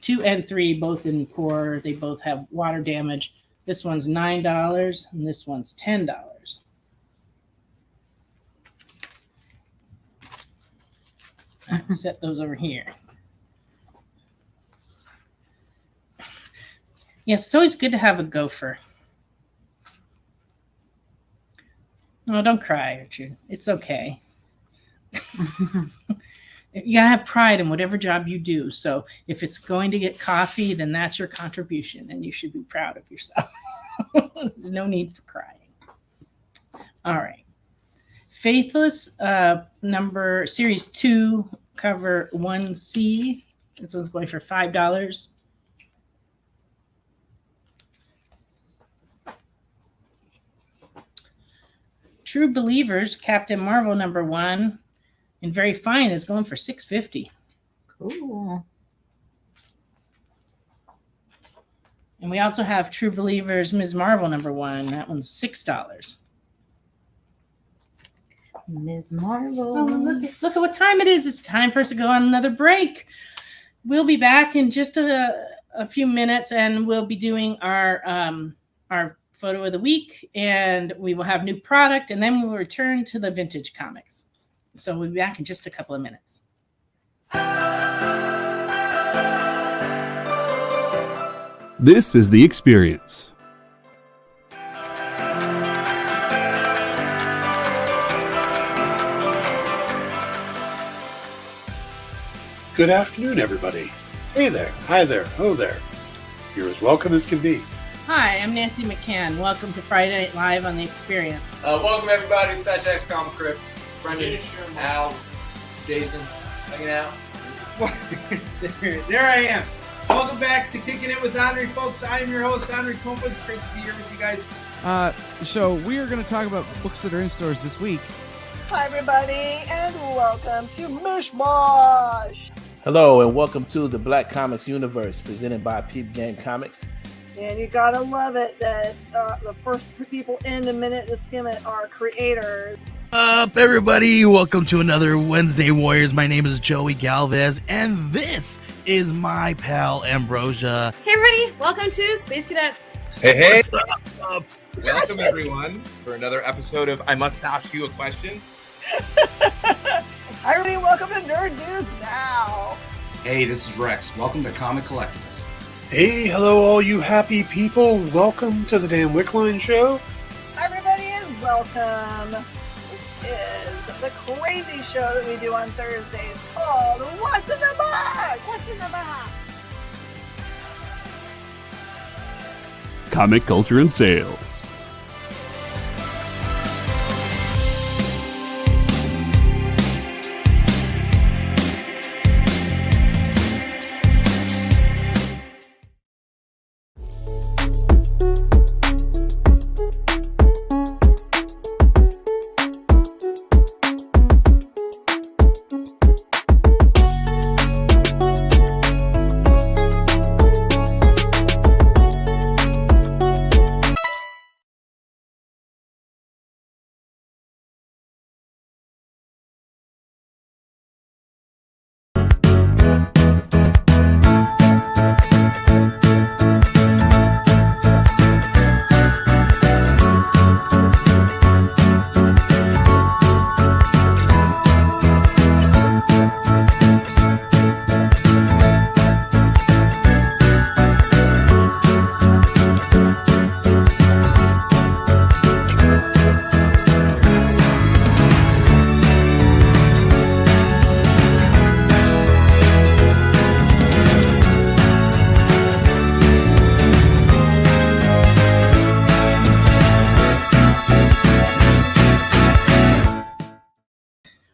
2 and 3, both in poor. They both have water damage. This one's $9 and this one's $10. Set those over here. Yes, it's always good to have a gopher. No, don't cry, Richard. It's okay. You gotta have pride in whatever job you do. So if it's going to get coffee, then that's your contribution, and you should be proud of yourself. There's no need for crying. All right. Faithless Series 2, cover 1C. This one's going for $5. True Believers, Captain Marvel #1, and very fine is going for $6.50. Cool. And we also have True Believers, Ms. Marvel #1. That one's $6. Ms. Marvel. Oh, look at what time it is. It's time for us to go on another break. We'll be back in just a few minutes, and we'll be doing our photo of the week, and we will have new product, and then we'll return to the vintage comics. So we'll be back in just a couple of minutes. This is The Experience. Good afternoon, everybody. Hey there, hi there, hello there. You're as welcome as can be. Hi, I'm Nancy McCann. Welcome to Friday Night Live on The Experience. Welcome, everybody. It's Fat Jack's Comic Crypt. Brendan, Al, Jason, hanging out. There I am. Welcome back to Kicking It with Henry, folks. I am your host, Henry Kumpa. It's great to be here with you guys. So we are going to talk about books that are in stores this week. Hi, everybody, and welcome to Mishmash. Hello, and welcome to the Black Comics Universe, presented by Peep Game Comics. And you gotta love it that the first people in the minute to skim it are creators. Up, everybody! Welcome to another Wednesday Warriors. My name is Joey Galvez, and this is my pal Ambrosia. Hey, everybody! Welcome to Space Cadet. Hey! What's up? Welcome, everyone, for another episode of I Must Ask You a Question. Hi, everybody! Welcome to Nerd News Now. Hey, this is Rex. Welcome to Comic Collectables. Hey, hello, all you happy people. Welcome to the Dan Wickline Show. Hi, everybody, and welcome. This is the crazy show that we do on Thursdays called What's in the Box? What's in the Box? Comic culture and sales.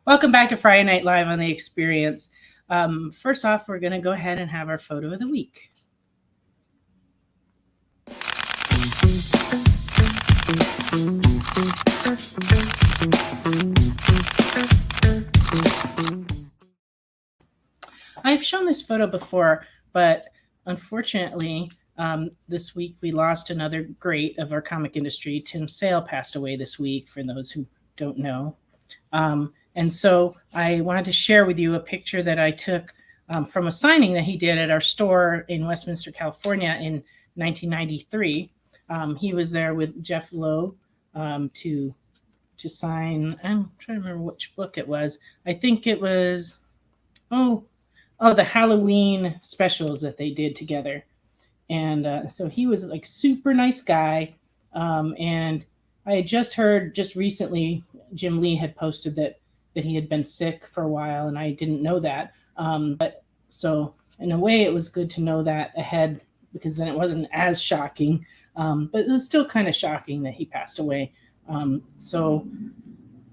Welcome back to Friday Night Live on The Experience. First off, we're going to go ahead and have our photo of the week. I've shown this photo before, but unfortunately, this week we lost another great of our comic industry. Tim Sale passed away this week, for those who don't know. And so I wanted to share with you a picture that I took from a signing that he did at our store in Westminster, California in 1993. He was there with Jeff Lowe to sign. I'm trying to remember which book it was. I think it was, the Halloween specials that they did together. And so he was like super nice guy. And I had just heard just recently, Jim Lee had posted that he had been sick for a while, and I didn't know that. But so in a way, it was good to know that ahead, because then it wasn't as shocking. But it was still kind of shocking that he passed away. So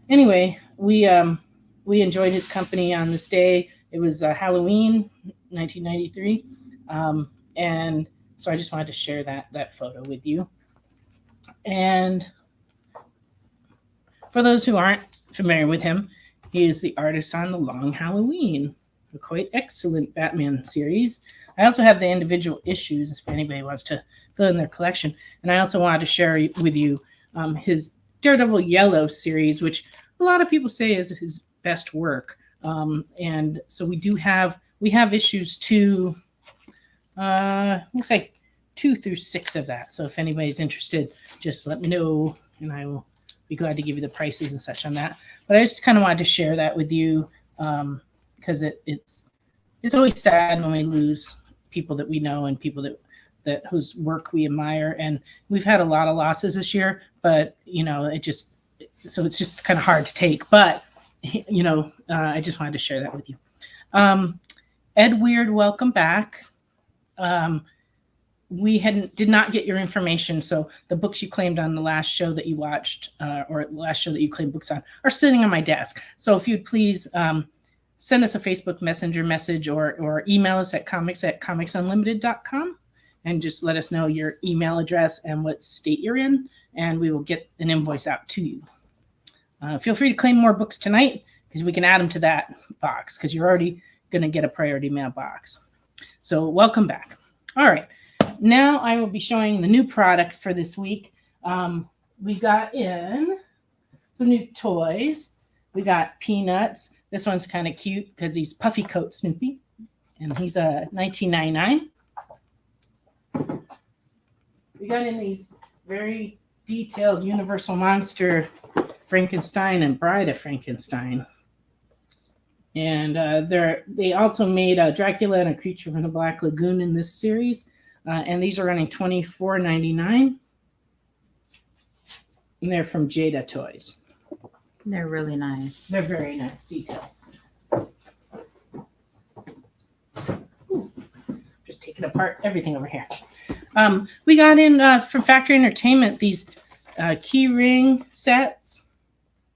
anyway, we enjoyed his company on this day. It was Halloween, 1993. And so I just wanted to share that photo with you. And for those who aren't familiar with him, he is the artist on The Long Halloween, a quite excellent Batman series. I also have the individual issues if anybody wants to fill in their collection. And I also wanted to share with you his Daredevil Yellow series, which a lot of people say is his best work. And so we have issues 2, looks like 2 through 6 of that. So if anybody's interested, just let me know, and I will be glad to give you the prices and such on that. But I just kind of wanted to share that with you because it's always sad when we lose people that we know and people that whose work we admire. And we've had a lot of losses this year, but so it's just kind of hard to take. But I just wanted to share that with you. Ed Weird, welcome back. We did not get your information, so the books you claimed on the last show that you watched, or the last show that you claimed books on, are sitting on my desk. So if you'd please send us a Facebook Messenger message or email us at comics@comicsunlimited.com and just let us know your email address and what state you're in, and we will get an invoice out to you. Feel free to claim more books tonight because we can add them to that box because you're already going to get a priority mailbox. So welcome back. All right. Now I will be showing the new product for this week. We got in some new toys. We got Peanuts. This one's kind of cute because he's Puffy Coat Snoopy, and he's $19.99. We got in these very detailed Universal Monster Frankenstein and Bride of Frankenstein. And they also made Dracula and a Creature from the Black Lagoon in this series. And these are running $24.99. And they're from Jada Toys. They're really nice. They're very nice detail. Ooh, just taking apart everything over here. We got in from Factory Entertainment these key ring sets.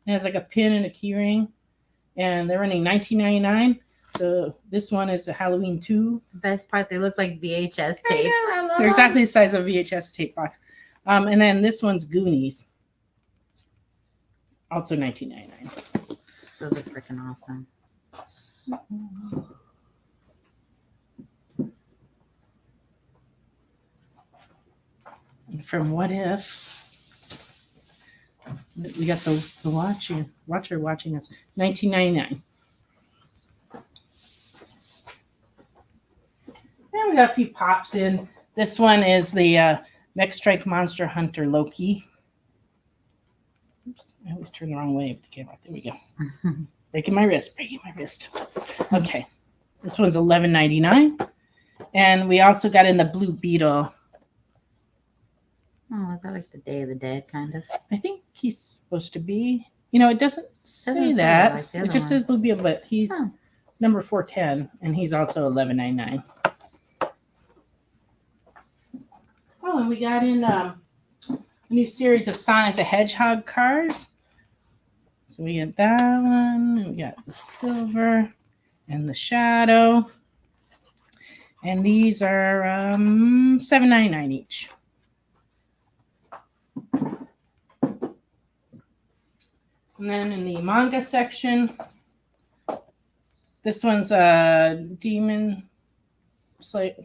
It has like a pin and a key ring. And they're running $19.99. So this one is a Halloween 2. The best part, they look like VHS tapes. I love They're exactly the size of a VHS tape box. And then this one's Goonies. Also $19.99. Those are freaking awesome. And from What If, we got the watcher watching us. $19.99. And we got a few pops in. This one is the Mech Strike Monster Hunter Loki. Oops, I always turn the wrong way with the camera. There we go. Breaking my wrist. Okay. This one's $11.99. And we also got in the Blue Beetle. Oh, is that like the Day of the Dead kind of? I think he's supposed to be. It doesn't say that. Like it just says Blue Beetle, but he's number 410, and he's also $11.99. Oh, and we got in a new series of Sonic the Hedgehog cars. So we got that one, and we got the silver and the shadow. And these are $7.99 each. And then in the manga section, this one's Demon Slayer.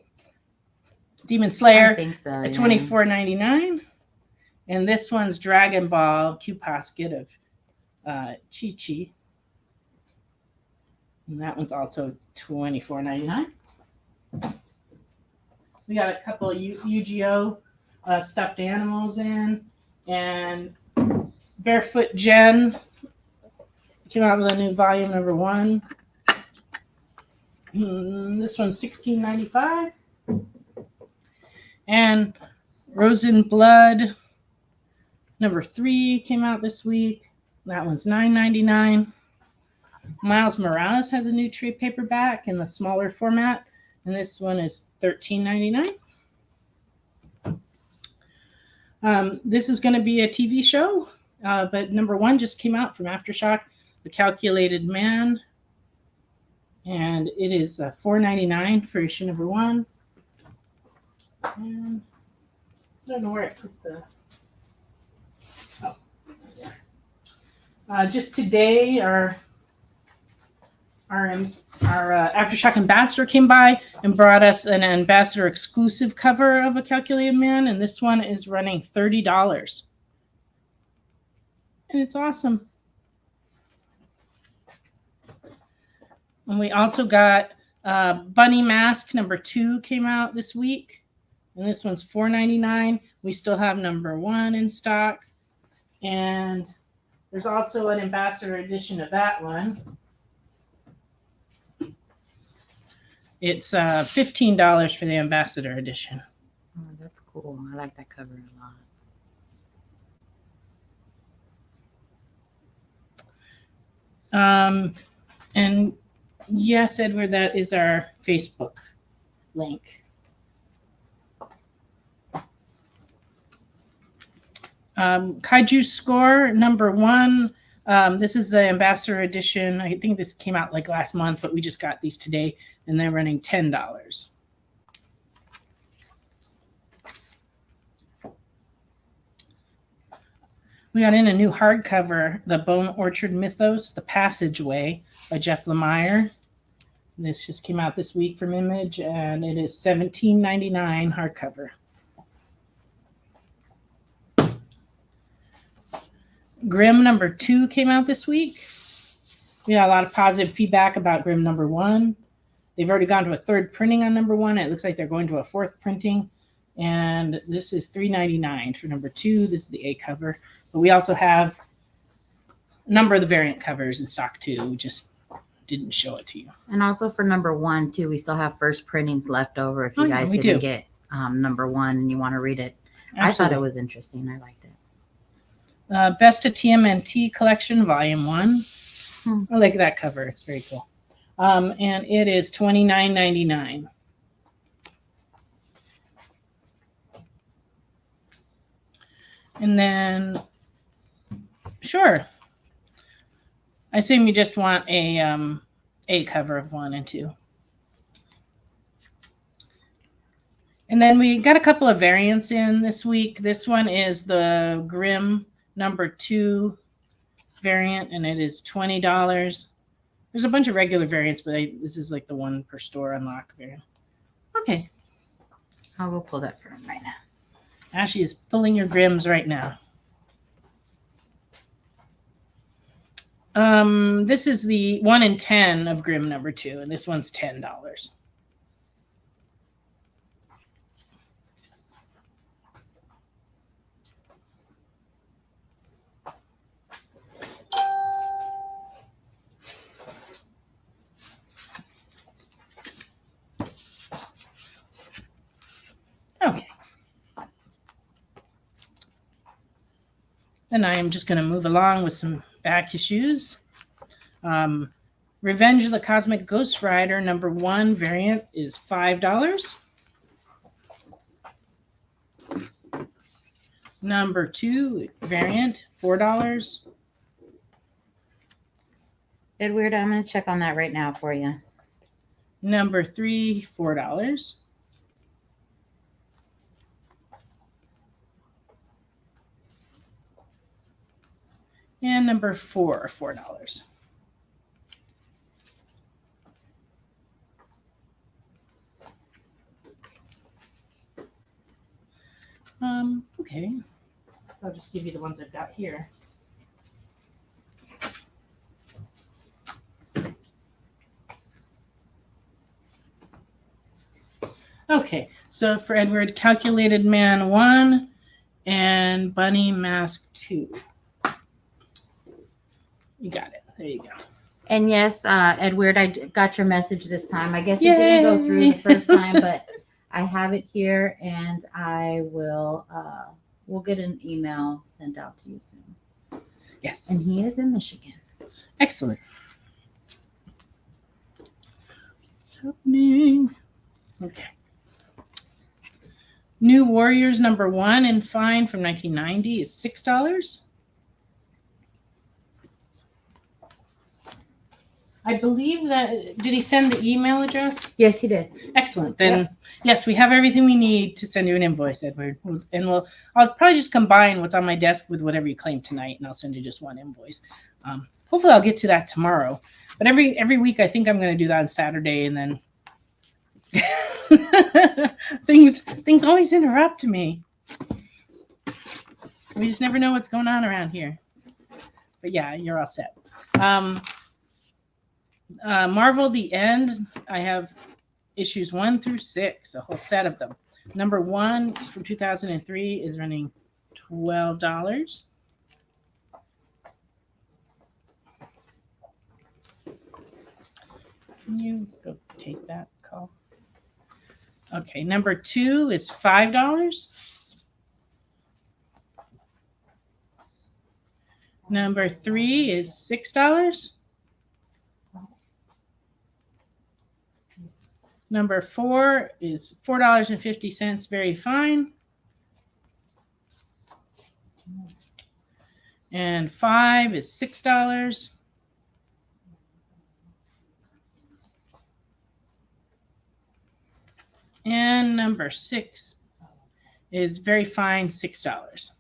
I think so, at $24.99. And this one's Dragon Ball Q Basket of Chi-Chi. And that one's also $24.99. We got a couple of Yu-Gi-Oh! Stuffed animals in. And Barefoot Jen came out with a new volume number 1. This one's $16.95. And Rose in Blood number 3 came out this week. That one's $9.99. Miles Morales has a new trade paperback in the smaller format, and this one is $13.99. This is going to be a TV show, but number 1 just came out from Aftershock, The Calculated Man, and it is $4.99 for issue number 1. And I don't know where I put the. Just today, our Aftershock ambassador came by and brought us an ambassador exclusive cover of A Calculated Man, and this one is running $30. And it's awesome. And we also got Bunny Mask number 2 came out this week. And this one's $4.99. We still have number 1 in stock. And there's also an ambassador edition of that one. It's $15 for the ambassador edition. Oh, that's cool. I like that cover a lot. And yes, Edward, that is our Facebook link. Kaiju Score number 1. This is the ambassador edition. I think this came out like last month, but we just got these today, and they're running $10. We got in a new hardcover, The Bone Orchard Mythos, The Passageway by Jeff Lemire. This just came out this week from Image, and it is $17.99 hardcover. Grimm number 2 came out this week. We got a lot of positive feedback about Grimm number 1. They've already gone to a 3rd printing on number 1. It looks like they're going to a 4th printing. And this is $3.99 for number 2. This is the A cover. But we also have a number of the variant covers in stock too. We just didn't show it to you. And also for number 1 too, we still have first printings left over if you guys didn't get number 1 and you want to read it. Absolutely. I thought it was interesting. I liked it. Best of TMNT Collection Volume 1. I like that cover. It's very cool. And it is $29.99. And then, sure. I assume you just want a cover of 1 and 2. And then we got a couple of variants in this week. This one is the Grimm number 2 variant, and it is $20. There's a bunch of regular variants, but this is like the 1 per store unlock variant. Okay. I'll go pull that for him right now. Ashley is pulling your Grimms right now. This is the 1 in 10 of Grimm number 2, and this one's $10. Okay. Then I am just going to move along with some back issues. Revenge of the Cosmic Ghost Rider number 1 variant is $5. Number 2 variant, $4. Edward, I'm going to check on that right now for you. Number 3, $4. And number 4, $4. Okay. I'll just give you the ones I've got here. Okay, so for Edward, Calculated Man 1 and Bunny Mask 2. You got it. There you go. And yes, Edward, I got your message this time. I guess it didn't go through the first time, but I have it here, and I will we'll get an email sent out to you soon. Yes. And he is in Michigan. Excellent. What's happening? Okay. New Warriors number 1 in fine from 1990 is $6. I believe that, did he send the email address? Yes, he did. Excellent. Then, yes, we have everything we need to send you an invoice, Edward. And I'll probably just combine what's on my desk with whatever you claim tonight, and I'll send you just one invoice. Hopefully I'll get to that tomorrow. But every week I think I'm going to do that on Saturday, and then things always interrupt me. We just never know what's going on around here. But yeah, you're all set. Marvel The End, I have issues 1 through 6, a whole set of them. Number 1 from 2003 is running $12. Can you go take that call? Okay, number 2 is $5. Number 3 is $6. Number 4 is $4.50, very fine. And 5 is $6. And number 6 is very fine, $6.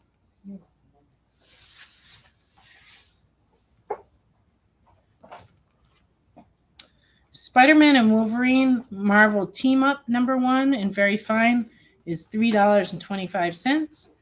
Spider-Man and Wolverine Marvel Team Up number 1 and very fine is $3.25.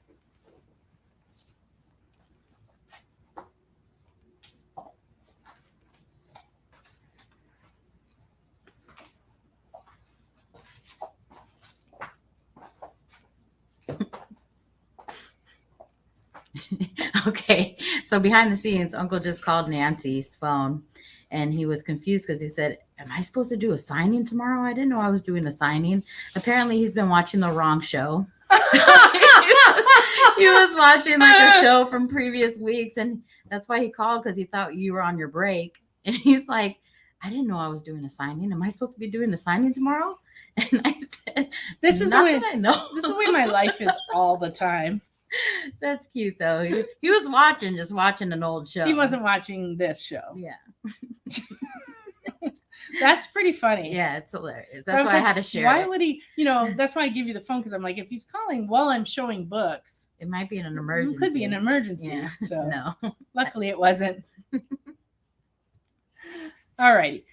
Okay, so behind the scenes, Uncle just called Nancy's phone, and he was confused because he said, "Am I supposed to do a signing tomorrow? I didn't know I was doing a signing." Apparently, he's been watching the wrong show. He was watching like a show from previous weeks, and that's why he called, because he thought you were on your break. And he's like, "I didn't know I was doing a signing. Am I supposed to be doing a signing tomorrow?" And I said, "This is the way I know. This is the way my life is all the time." That's cute though. He was just watching an old show. He wasn't watching this show. Yeah. That's pretty funny. Yeah, it's hilarious. That's why I had to share. Why would he? That's why I give you the phone, because I'm like, if he's calling while I'm showing books, it might be an emergency. It could be an emergency. Yeah. So no. Luckily it wasn't. All righty.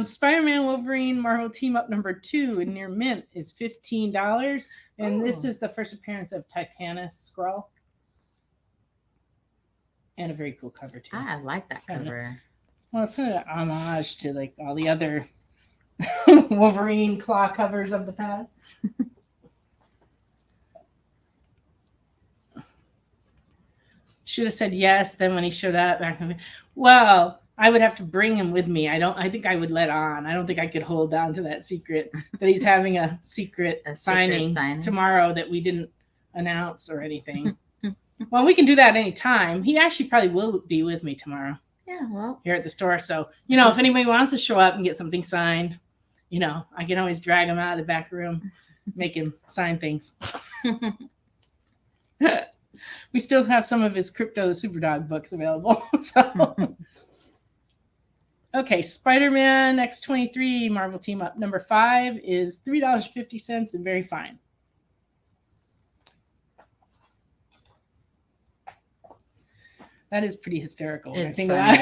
Spider-Man Wolverine Marvel Team Up number 2 in near mint is $15. And this is the first appearance of Titanus Skrull. And a very cool cover too. I like that cover. Well, it's kind of an homage to like all the other Wolverine claw covers of the past. Should have said yes. Then when he showed up back, well, I would have to bring him with me. I think I would let on. I don't think I could hold down to that secret that he's having a secret signing tomorrow that we didn't announce or anything. Well, we can do that anytime. He actually probably will be with me tomorrow. Yeah, well, here at the store. So, if anybody wants to show up and get something signed, I can always drag him out of the back room, make him sign things. We still have some of his Crypto the Superdog books available. So. Okay, Spider-Man X-23 Marvel Team Up number 5 is $3.50 and very fine. That is pretty hysterical. It's I think funny,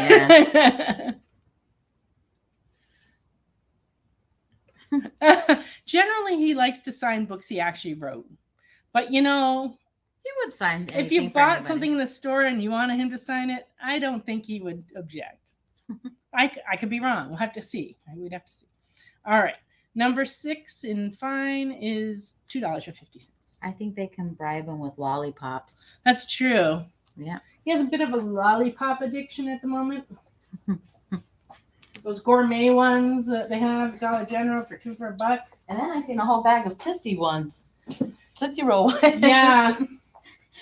yeah. Generally, he likes to sign books he actually wrote. But, he would sign anything. If you bought something in the store and you wanted him to sign it, I don't think he would object. I could be wrong. We'll have to see. We'd have to see. All right. Number 6 in fine is $2.50. I think they can bribe him with lollipops. That's true. Yeah. He has a bit of a lollipop addiction at the moment. Those gourmet ones that they have at Dollar General for $2 for $1. And then I seen a whole bag of Tootsie ones. Tootsie Roll ones. Yeah.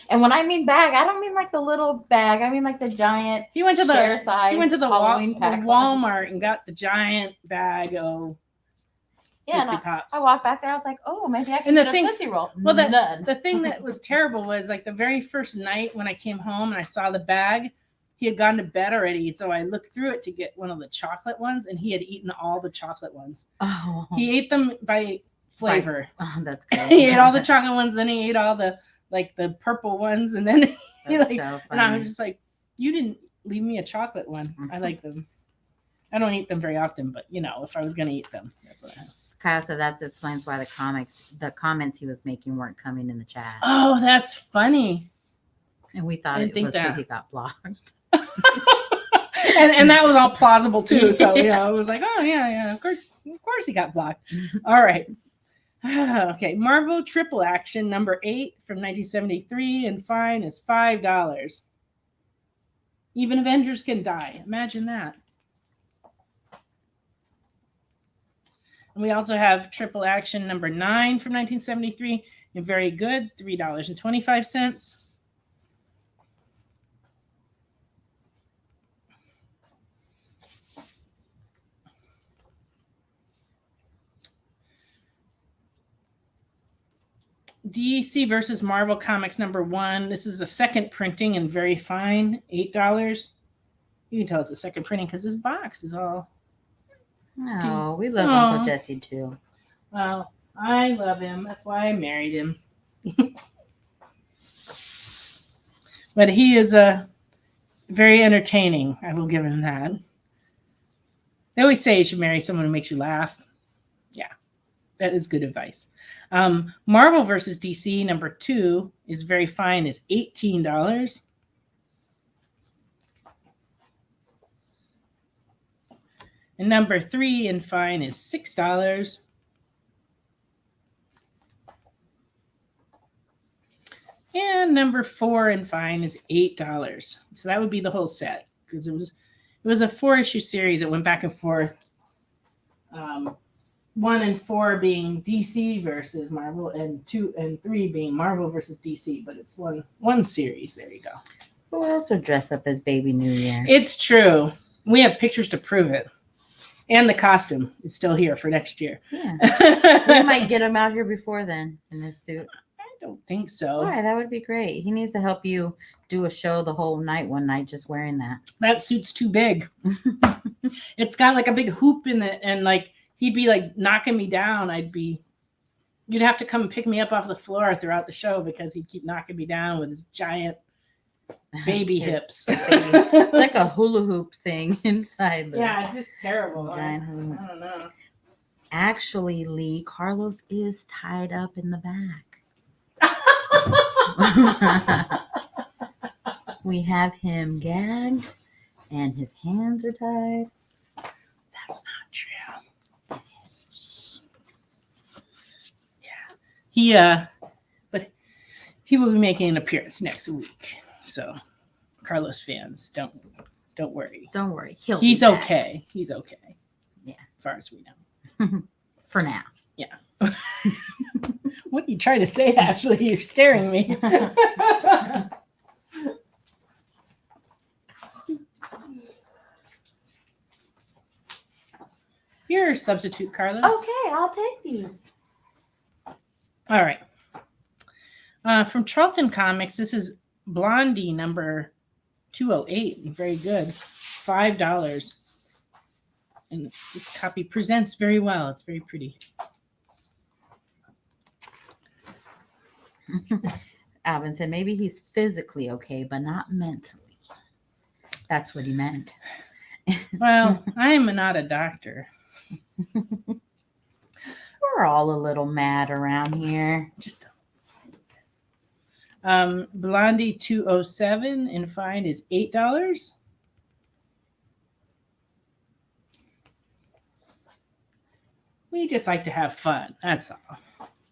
And when I mean bag, I don't mean like the little bag. I mean like the giant share size. He went to the Walmart Walmart and got the giant bag of Tootsie Pops. I walked back there. I was like, oh, maybe I can get a Tootsie Roll. Well, the thing that was terrible was like the very first night when I came home and I saw the bag, he had gone to bed already. So I looked through it to get one of the chocolate ones, and he had eaten all the chocolate ones. Oh. He ate them by flavor. Oh, that's great. He ate all the chocolate ones, then he ate all the purple ones, and then so funny. And I was just like, you didn't leave me a chocolate one. Mm-hmm. I like them. I don't eat them very often, but if I was gonna eat them, that's what I have. Kyle said that explains why the comments he was making weren't coming in the chat. Oh, that's funny. And we thought it was because he got blocked. and that was all plausible too. So it was like, oh yeah, of course he got blocked. All right. Okay, Marvel Triple Action number 8 from 1973, and fine is $5. Even Avengers can die. Imagine that. And we also have Triple Action number 9 from 1973, and very good, $3.25. DC versus Marvel Comics number 1. This is a second printing and very fine, $8. You can tell it's a second printing because this box is all. Oh, we love Uncle Jesse too. Well, I love him. That's why I married him. But he is very entertaining. I will give him that. They always say you should marry someone who makes you laugh. Yeah, that is good advice. Marvel versus DC number 2 is very fine, is $18. And number 3 and fine is $6. And number 4 and fine is $8. So that would be the whole set, because it was a 4-issue series. It went back and forth. 1 and 4 being DC versus Marvel, and 2 and 3 being Marvel versus DC. But it's one series. There you go. Who else would dress up as Baby New Year? It's true. We have pictures to prove it. And the costume is still here for next year. Yeah. We might get him out here before then in this suit. I don't think so. Why? That would be great. He needs to help you do a show the whole night one night just wearing that. That suit's too big. It's got like a big hoop in it, and like he'd be like knocking me down. You'd have to come pick me up off the floor throughout the show because he'd keep knocking me down with his giant baby hips. It's like a hula hoop thing inside. Yeah, it's just terrible. Giant hula hoop. I don't know. Actually, Lee, Carlos is tied up in the back. We have him gagged and his hands are tied. That's not true. It is. Yeah. But he will be making an appearance next week. So, Carlos fans, don't worry. Don't worry. He's okay. He's okay. Yeah. As far as we know. For now. Yeah. What are you trying to say, Ashley? You're scaring me. Here, substitute Carlos. Okay, I'll take these. All right. From Charlton Comics, this is Blondie number 208. Very good. $5. And this copy presents very well. It's very pretty. Alvin said maybe he's physically okay, but not mentally. That's what he meant. Well, I am not a doctor. We're all a little mad around here. Just Blondie 207 and fine is $8. We just like to have fun. That's all.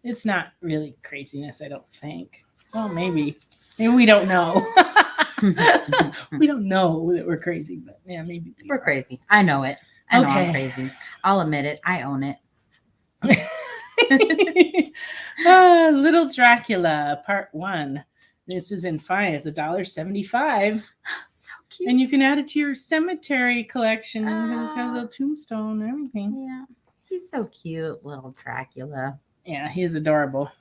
It's not really craziness, I don't think. Well, maybe we don't know. We don't know that we're crazy, but yeah, maybe we're crazy. I know it. I know I'm crazy. I'll admit it. I own it. Little Dracula, Part 1. This is in fine. It's $1.75. So cute. And you can add it to your cemetery collection. It's got a little tombstone and everything. Yeah. He's so cute, little Dracula. Yeah, he is adorable.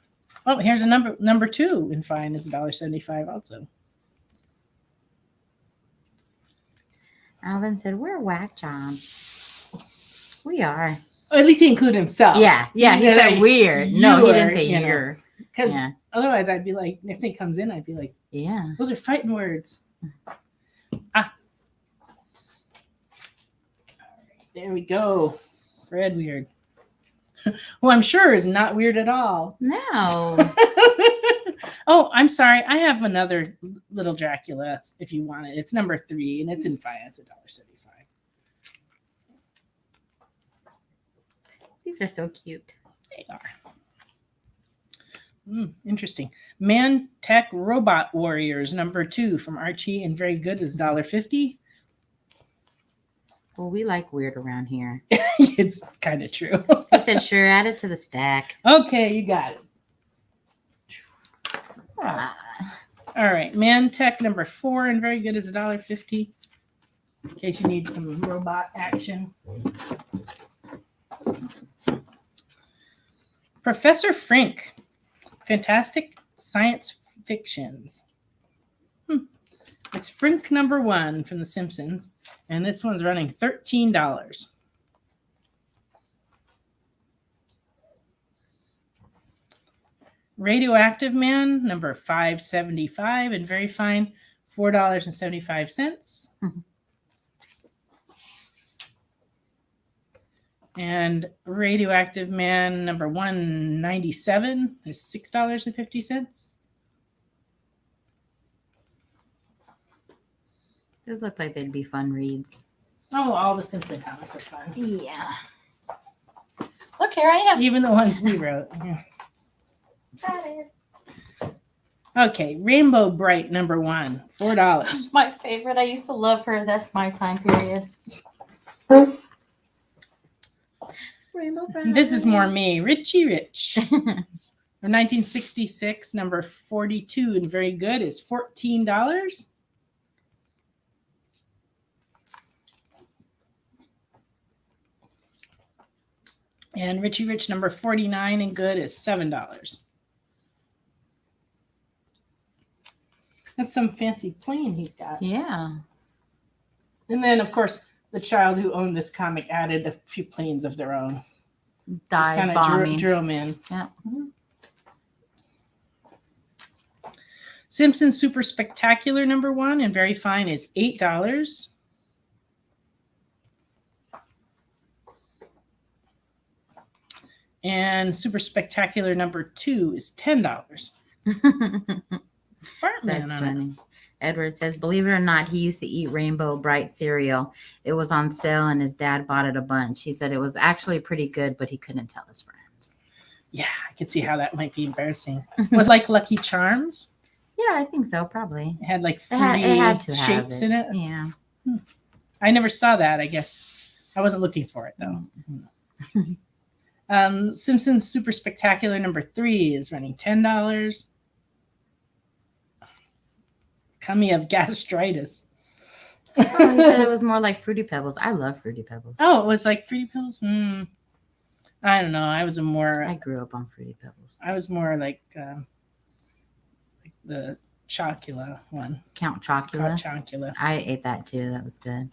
Oh, here's a number 2 in fine is $1.75 also. Alvin said, we're whack jobs. We are. Oh, at least he included himself. Yeah. He said weird. No, he didn't say you're. Because otherwise I'd be like, next thing he comes in, I'd be like, yeah, those are fighting words. There we go. Fred Weird. Well, I'm sure is not weird at all. No. Oh, I'm sorry. I have another little Dracula if you want it. It's number 3 and it's in finance, $1.75. These are so cute. They are. Interesting. Man Tech Robot Warriors number 2 from Archie and very good is $1.50. Well, we like weird around here. It's kind of true. He said, sure, add it to the stack. Okay, you got it. All right. Man Tech number 4 and very good is $1.50. In case you need some robot action. Professor Frink. Fantastic Science Fictions. It's Frink number 1 from The Simpsons. And this one's running $13. Radioactive Man, number 575, and very fine, $4.75. And Radioactive Man, number 197, is $6.50. Those look like they'd be fun reads. Oh, all the Simpson comics are fun. Yeah. Look, here I am. Even the ones we wrote. Yeah. Okay, Rainbow Bright number 1, $4. My favorite. I used to love her. That's my time period. Rainbow Bright. This is more me. Richie Rich. From 1966, number 42 and very good is $14. And Richie Rich number 49 and good is $7. That's some fancy plane he's got. Yeah. And then, of course, the child who owned this comic added a few planes of their own. Dive bombing. Drill men. Yeah. Simpsons Super Spectacular number 1 and very fine is $8. And Super Spectacular number 2 is $10. That's funny. Edward says, believe it or not, he used to eat Rainbow Bright cereal. It was on sale and his dad bought it a bunch. He said it was actually pretty good, but he couldn't tell his friends. Yeah, I could see how that might be embarrassing. Was it like Lucky Charms? Yeah, I think so, probably. It had like it had to shapes in it. Yeah. I never saw that, I guess. I wasn't looking for it, though. Simpsons Super Spectacular number 3 is running $10. Coming of gastritis. He said it was more like Fruity Pebbles. I love Fruity Pebbles. Oh, it was like Fruity Pebbles? I don't know. I grew up on Fruity Pebbles. I was more like the Chocula one. Count Chocula? Chocula. I ate that too. That was good.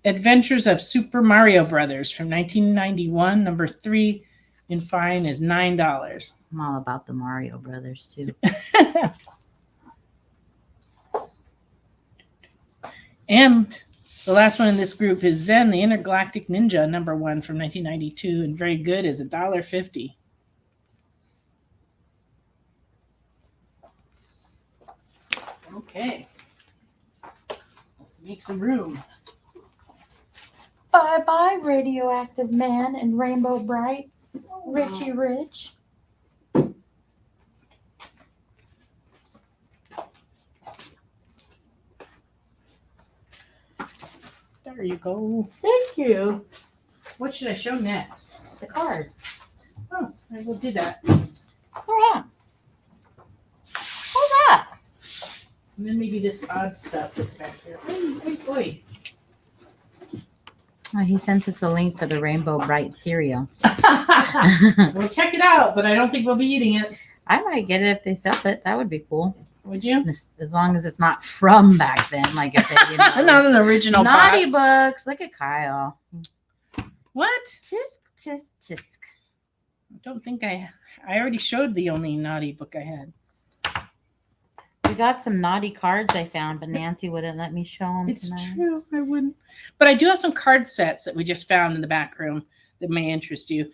Adventures of Super Mario Brothers from 1991, number 3 in fine is $9. I'm all about the Mario Brothers too. And the last one in this group is Zen, the Intergalactic Ninja, number 1 from 1992, and very good is $1.50. Okay. Let's make some room. Bye-bye, Radioactive Man and Rainbow Bright. Richie Rich. There you go. Thank you. What should I show next? The card. Oh, I will do that. All right. What's that? And then maybe this odd stuff that's back here. Wait. Oh, he sent us a link for the Rainbow Bright cereal. We'll check it out, but I don't think we'll be eating it. I might get it if they sell it. That would be cool. Would you? As long as it's not from back then. Like if they, not an original Naughty box. Books. Look at Kyle. What? Tisk. I don't think I already showed the only naughty book I had. We got some naughty cards I found, but Nancy wouldn't let me show them It's tonight. true. I wouldn't. But I do have some card sets that we just found in the back room that may interest you.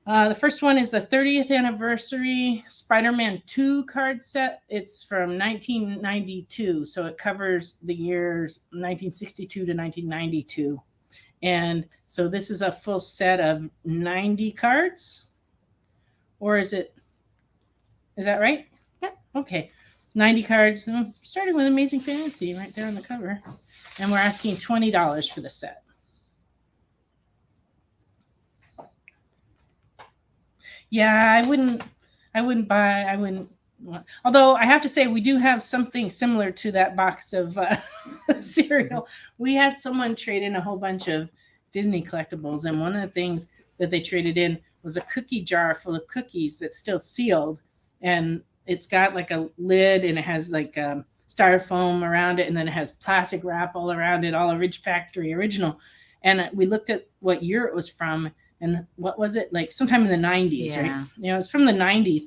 The first one is the 30th anniversary Spider-Man 2 card set. It's from 1992, so it covers the years 1962 to 1992. And so this is a full set of 90 cards. Or is that right? Yep. Okay. 90 cards, starting with Amazing Fantasy right there on the cover. And we're asking $20 for the set. Yeah, I wouldn't buy. Although I have to say, we do have something similar to that box of cereal. We had someone trade in a whole bunch of Disney collectibles, and one of the things that they traded in was a cookie jar full of cookies that's still sealed, and it's got like a lid, and it has like styrofoam around it, and then it has plastic wrap all around it, all Ridge Factory original. And we looked at what year it was from. And what was it, like sometime in the 90s, right? It's from the 90s.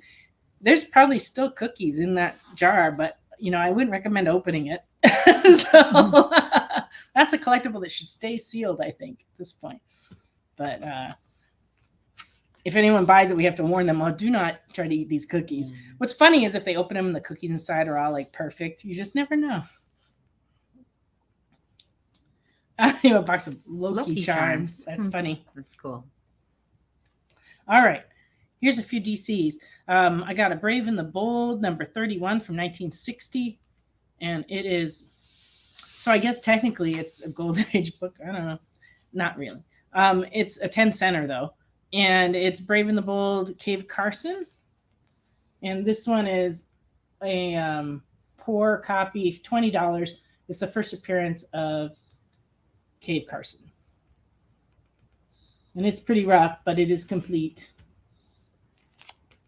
There's probably still cookies in that jar, but I wouldn't recommend opening it. So that's a collectible that should stay sealed, I think, at this point. But if anyone buys it, we have to warn them, do not try to eat these cookies. What's funny is if they open them and the cookies inside are all like perfect, you just never know. I have a box of Loki charms. That's funny. That's cool. All right, here's a few DCs. I got a Brave and the Bold, number 31 from 1960. And it is, so I guess technically it's a Golden Age book. I don't know. Not really. It's a 10 center, though. And it's Brave and the Bold, Cave Carson. And this one is a poor copy, $20. It's the first appearance of Cave Carson. And it's pretty rough, but it is complete.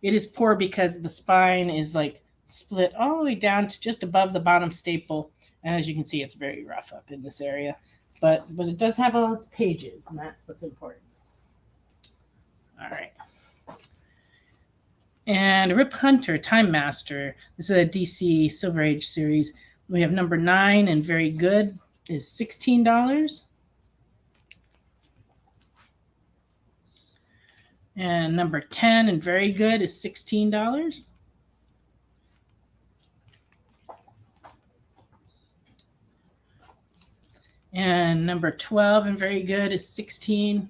It is poor because the spine is like split all the way down to just above the bottom staple. And as you can see, it's very rough up in this area. But it does have all its pages, and that's what's important. All right. And Rip Hunter, Time Master. This is a DC Silver Age series. We have number 9 and Very Good is $16. And number 10 and Very Good is $16. And number 12 and Very Good is $16.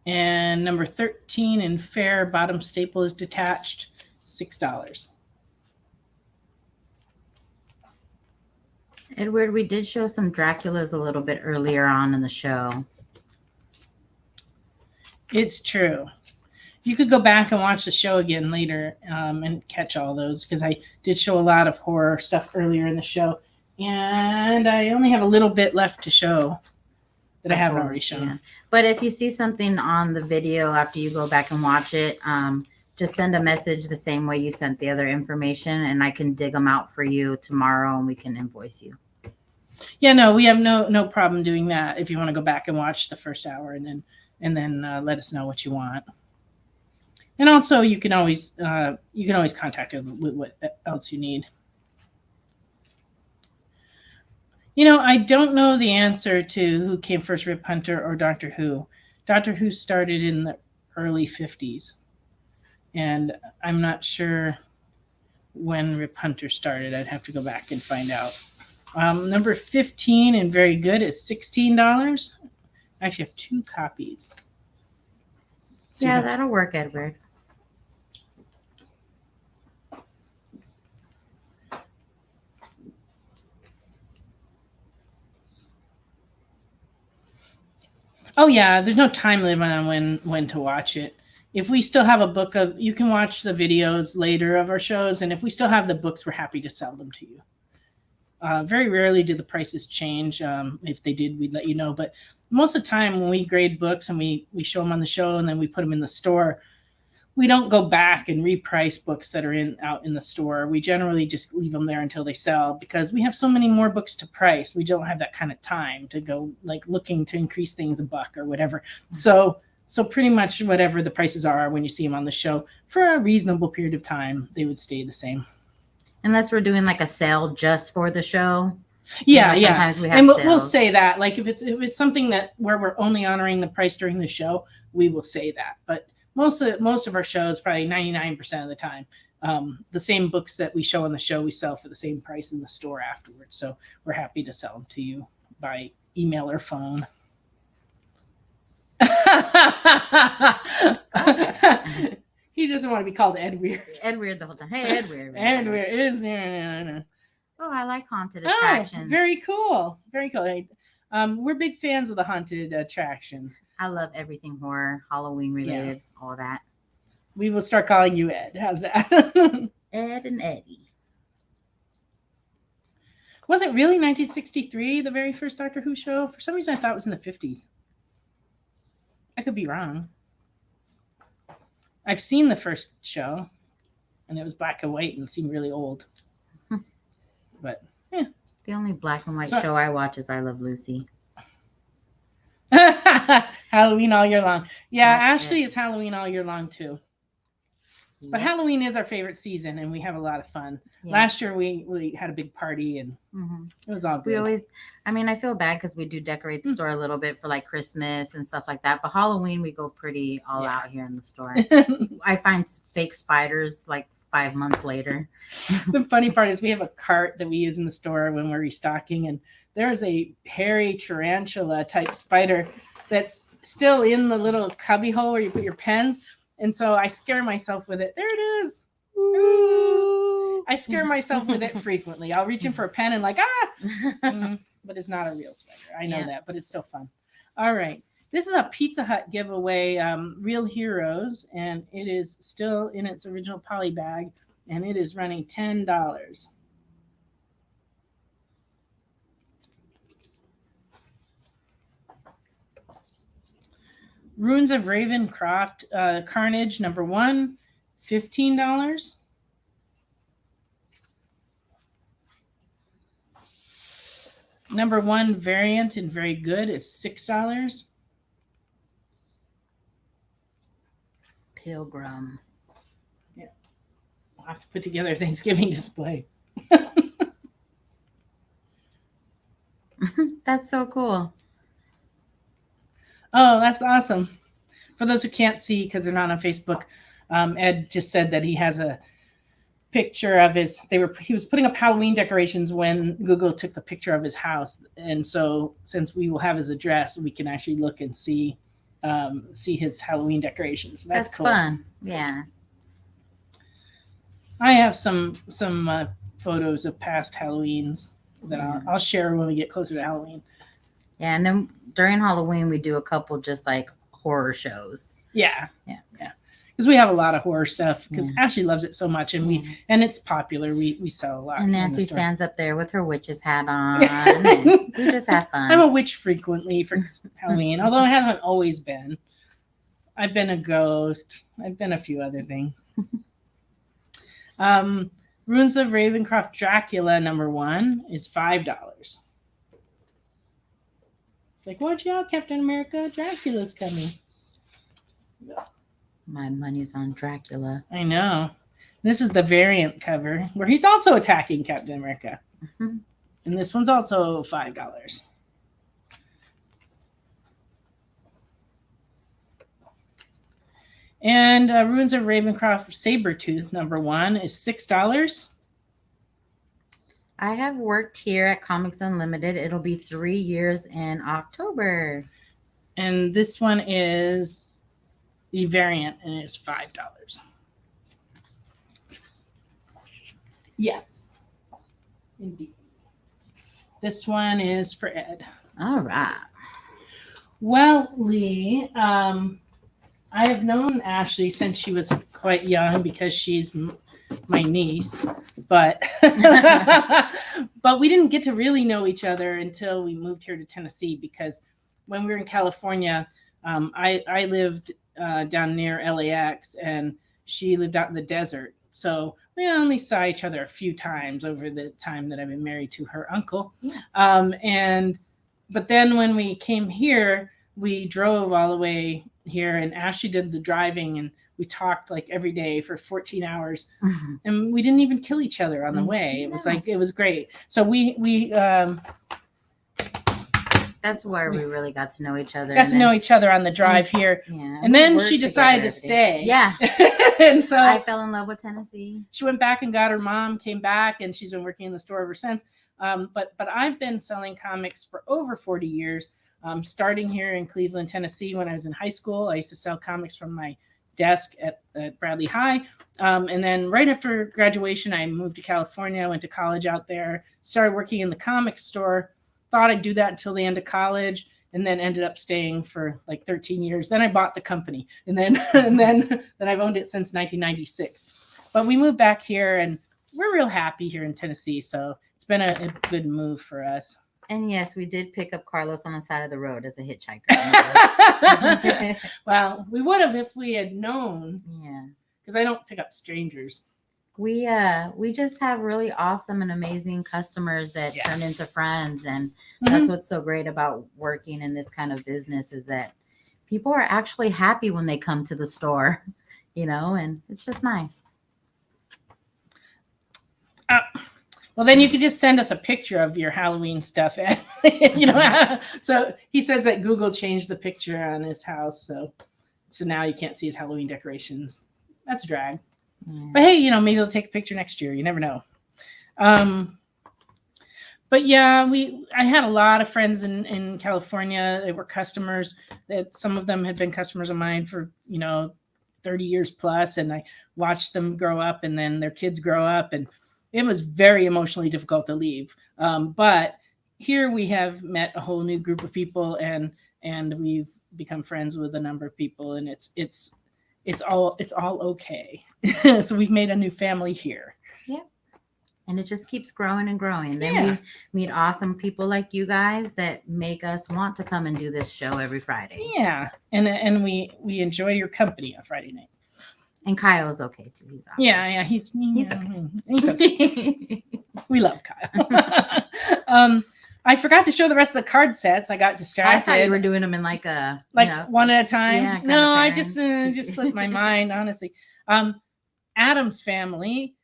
And number 13 and Fair Bottom Staple is detached, $6. Edward, we did show some Draculas a little bit earlier on in the show. It's true. You could go back and watch the show again later and catch all those, because I did show a lot of horror stuff earlier in the show. And I only have a little bit left to show that I haven't already shown. Yeah. But if you see something on the video after you go back and watch it, just send a message the same way you sent the other information, and I can dig them out for you tomorrow, and we can invoice you. Yeah, no, we have no problem doing that. If you want to go back and watch the first hour, and then let us know what you want. And also, you can always contact us with what else you need. I don't know the answer to who came first, Rip Hunter or Doctor Who. Doctor Who started in the early 50s. And I'm not sure when Rip Hunter started. I'd have to go back and find out. Number 15 and Very Good is $16. I actually have 2 copies. So yeah, that'll work, Edward. Oh yeah, there's no time limit on when to watch it. If we still have a book you can watch the videos later of our shows, and if we still have the books, we're happy to sell them to you. Very rarely do the prices change. If they did, we'd let you know. But most of the time when we grade books and we show them on the show and then we put them in the store, we don't go back and reprice books that are out in the store. We generally just leave them there until they sell, because we have so many more books to price. We don't have that kind of time to go like looking to increase things $1 or whatever. So pretty much whatever the prices are when you see them on the show for a reasonable period of time, they would stay the same. Unless we're doing like a sale just for the show. Yeah, you know, sometimes we have and sales. we'll say that, like if it's something that where we're only honoring the price during the show, we will say that. But most of our shows, probably 99% of the time, the same books that we show on the show, we sell for the same price in the store afterwards. So we're happy to sell them to you by email or phone. He doesn't want to be called Ed Weird. Ed Weird the whole time. Hey, Ed Weird. Ed Weird is. No. Oh, I like haunted attractions. Very cool. Very cool. We're big fans of the haunted attractions. I love everything horror, Halloween related, all that. We will start calling you Ed. How's that? Ed and Eddie. Was it really 1963, the very first Doctor Who show? For some reason, I thought it was in the 50s. I could be wrong. I've seen the first show, and it was black and white and seemed really old. But the only black and white show I watch is I Love Lucy. Halloween all year long. Yeah, That's Ashley it. is Halloween all year long too. But Yep. Halloween is our favorite season, and we have a lot of fun. Yeah. Last year we had a big party, and it was all good. We always, I feel bad because we do decorate the store a little bit for like Christmas and stuff like that. But Halloween, we go pretty all out here in the store. I find fake spiders like 5 months later. The funny part is we have a cart that we use in the store when we're restocking, and there's a hairy tarantula type spider that's still in the little cubby hole where you put your pens. And so I scare myself with it. There it is. Ooh. I scare myself with it frequently. I'll reach in for a pen and like, but it's not a real spider. I know that, but it's still fun. All right. This is a Pizza Hut giveaway, Real Heroes, and it is still in its original poly bag, and it is running $10. Runes of Ravencroft, Carnage, number 1, $15. Number 1 variant and very good is $6. Pilgrim. Yeah. We'll have to put together a Thanksgiving display. That's so cool. Oh, that's awesome. For those who can't see because they're not on Facebook, Ed just said that he has a picture of he was putting up Halloween decorations when Google took the picture of his house. And so since we will have his address, we can actually look and see his Halloween decorations. That's cool. Fun. Yeah. I have some photos of past Halloweens that I'll share when we get closer to Halloween. Yeah, and then during Halloween we do a couple just like horror shows. Yeah. Because we have a lot of horror stuff. Because Ashley loves it so much, and and it's popular. We sell a lot. And Nancy stands up there with her witch's hat on. And we just have fun. I'm a witch frequently for Halloween, although I haven't always been. I've been a ghost. I've been a few other things. Runes of Ravencroft Dracula number 1 is $5. It's like, watch out, Captain America. Dracula's coming. My money's on Dracula. I know. This is the variant cover where he's also attacking Captain America. And this one's also $5. And Runes of Ravencroft Sabretooth number 1 is $6. I have worked here at Comics Unlimited. It'll be 3 years in October. And this one is the variant, and it's $5. Yes, indeed. This one is for Ed. All right. Well, Lee, I have known Ashley since she was quite young because she's my niece, but but we didn't get to really know each other until we moved here to Tennessee, because when we were in California, I lived down near LAX and she lived out in the desert. So we only saw each other a few times over the time that I've been married to her uncle. But then when we came here, we drove all the way here, and Ashley did the driving, and we talked like every day for 14 hours, and we didn't even kill each other on the way. It was like, it was great. So we that's where we really got to know each other. Got to know each other on the drive here. Yeah. And then she decided to stay. Yeah. And so I fell in love with Tennessee. She went back and got her mom, came back, and she's been working in the store ever since. But I've been selling comics for over 40 years, starting here in Cleveland, Tennessee. When I was in high school, I used to sell comics from my desk at Bradley High. And then right after graduation, I moved to California. I went to college out there, started working in the comic store. Thought I'd do that until the end of college, and then ended up staying for like 13 years. Then I bought the company, and then I've owned it since 1996. But we moved back here, and we're real happy here in Tennessee. So it's been a good move for us. And yes, we did pick up Carlos on the side of the road as a hitchhiker. Well, we would have if we had known. Yeah, because I don't pick up strangers. We just have really awesome and amazing customers that turn into friends, and that's what's so great about working in this kind of business is that people are actually happy when they come to the store, and it's just nice. Well, then you could just send us a picture of your Halloween stuff. So he says that Google changed the picture on his house, so now you can't see his Halloween decorations. That's a drag. Yeah. But hey, maybe they'll take a picture next year. You never know. But yeah, I had a lot of friends in California. They were customers. That some of them had been customers of mine for 30 years plus, and I watched them grow up, and then their kids grow up, and it was very emotionally difficult to leave. But here we have met a whole new group of people, and we've become friends with a number of people, and it's all okay. So we've made a new family here. Yeah. And it just keeps growing and growing. Then we meet awesome people like you guys that make us want to come and do this show every Friday. Yeah. And we enjoy your company on Friday nights. And Kyle's okay too. He's awesome. Yeah, he's okay. He's okay. We love Kyle. I forgot to show the rest of the card sets. I got distracted. I thought you were doing them in like one at a time. Yeah, no, I just slipped my mind, honestly. Addams Family.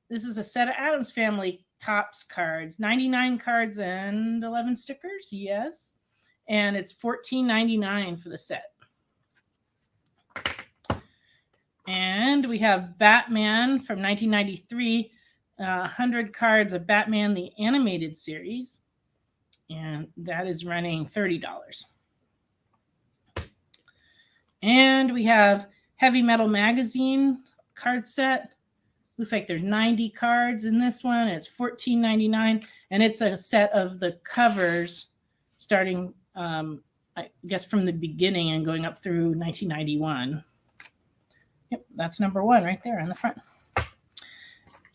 This is a set of Addams Family Topps cards. 99 cards and 11 stickers. Yes. And it's $14.99 for the set. And we have Batman from 1993. 100 cards of Batman, the animated series. And that is running $30. And we have Heavy Metal Magazine card set. Looks like there's 90 cards in this one. It's $14.99. And it's a set of the covers starting, I guess, from the beginning and going up through 1991. Yep, that's number one right there on the front.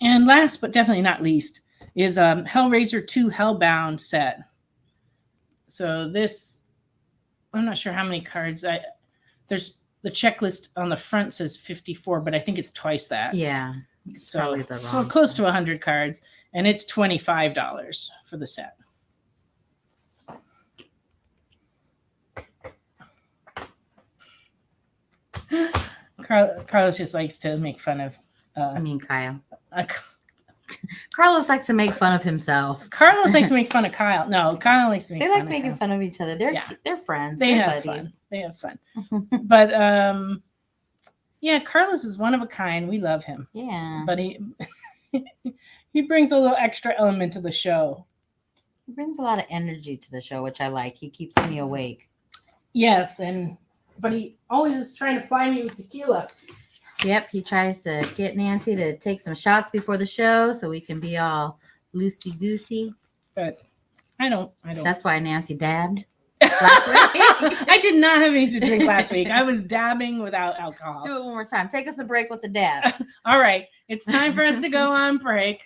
And last but definitely not least is Hellraiser 2 Hellbound set. So this, I'm not sure how many cards. There's the checklist on the front says 54, but I think it's twice that. Yeah. So close to 100 cards, and it's $25 for the set. Carlos just likes to make fun of. Kyle. Carlos likes to make fun of himself. Carlos likes to make fun of Kyle. No, Kyle likes to make fun of They like making fun of each other. They're friends. They They're have buddies. fun. They have fun. But Carlos is one of a kind. We love him. Yeah. But he brings a little extra element to the show. He brings a lot of energy to the show, which I like. He keeps me awake. Yes, but he always is trying to fly me with tequila. Yep, he tries to get Nancy to take some shots before the show so we can be all loosey-goosey. But I don't. That's why Nancy dabbed last week. I did not have anything to drink last week. I was dabbing without alcohol. Do it one more time. Take us a break with the dab. All right. It's time for us to go on break.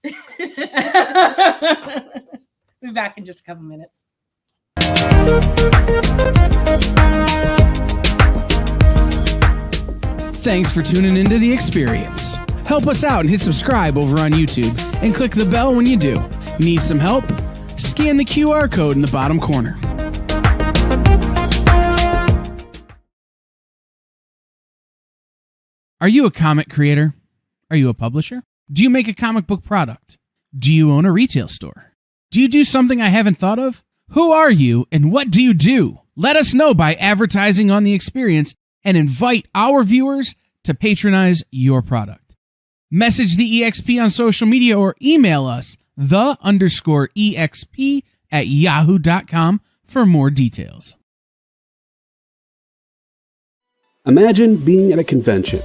We'll be back in just a couple minutes. Thanks for tuning into The Experience. Help us out and hit subscribe over on YouTube and click the bell when you do. Need some help? Scan the QR code in the bottom corner. Are you a comic creator? Are you a publisher? Do you make a comic book product? Do you own a retail store? Do you do something I haven't thought of? Who are you and what do you do? Let us know by advertising on the experience and invite our viewers to patronize your product. Message the EXP on social media or email us the_EXP@yahoo.com for more details. Imagine being at a convention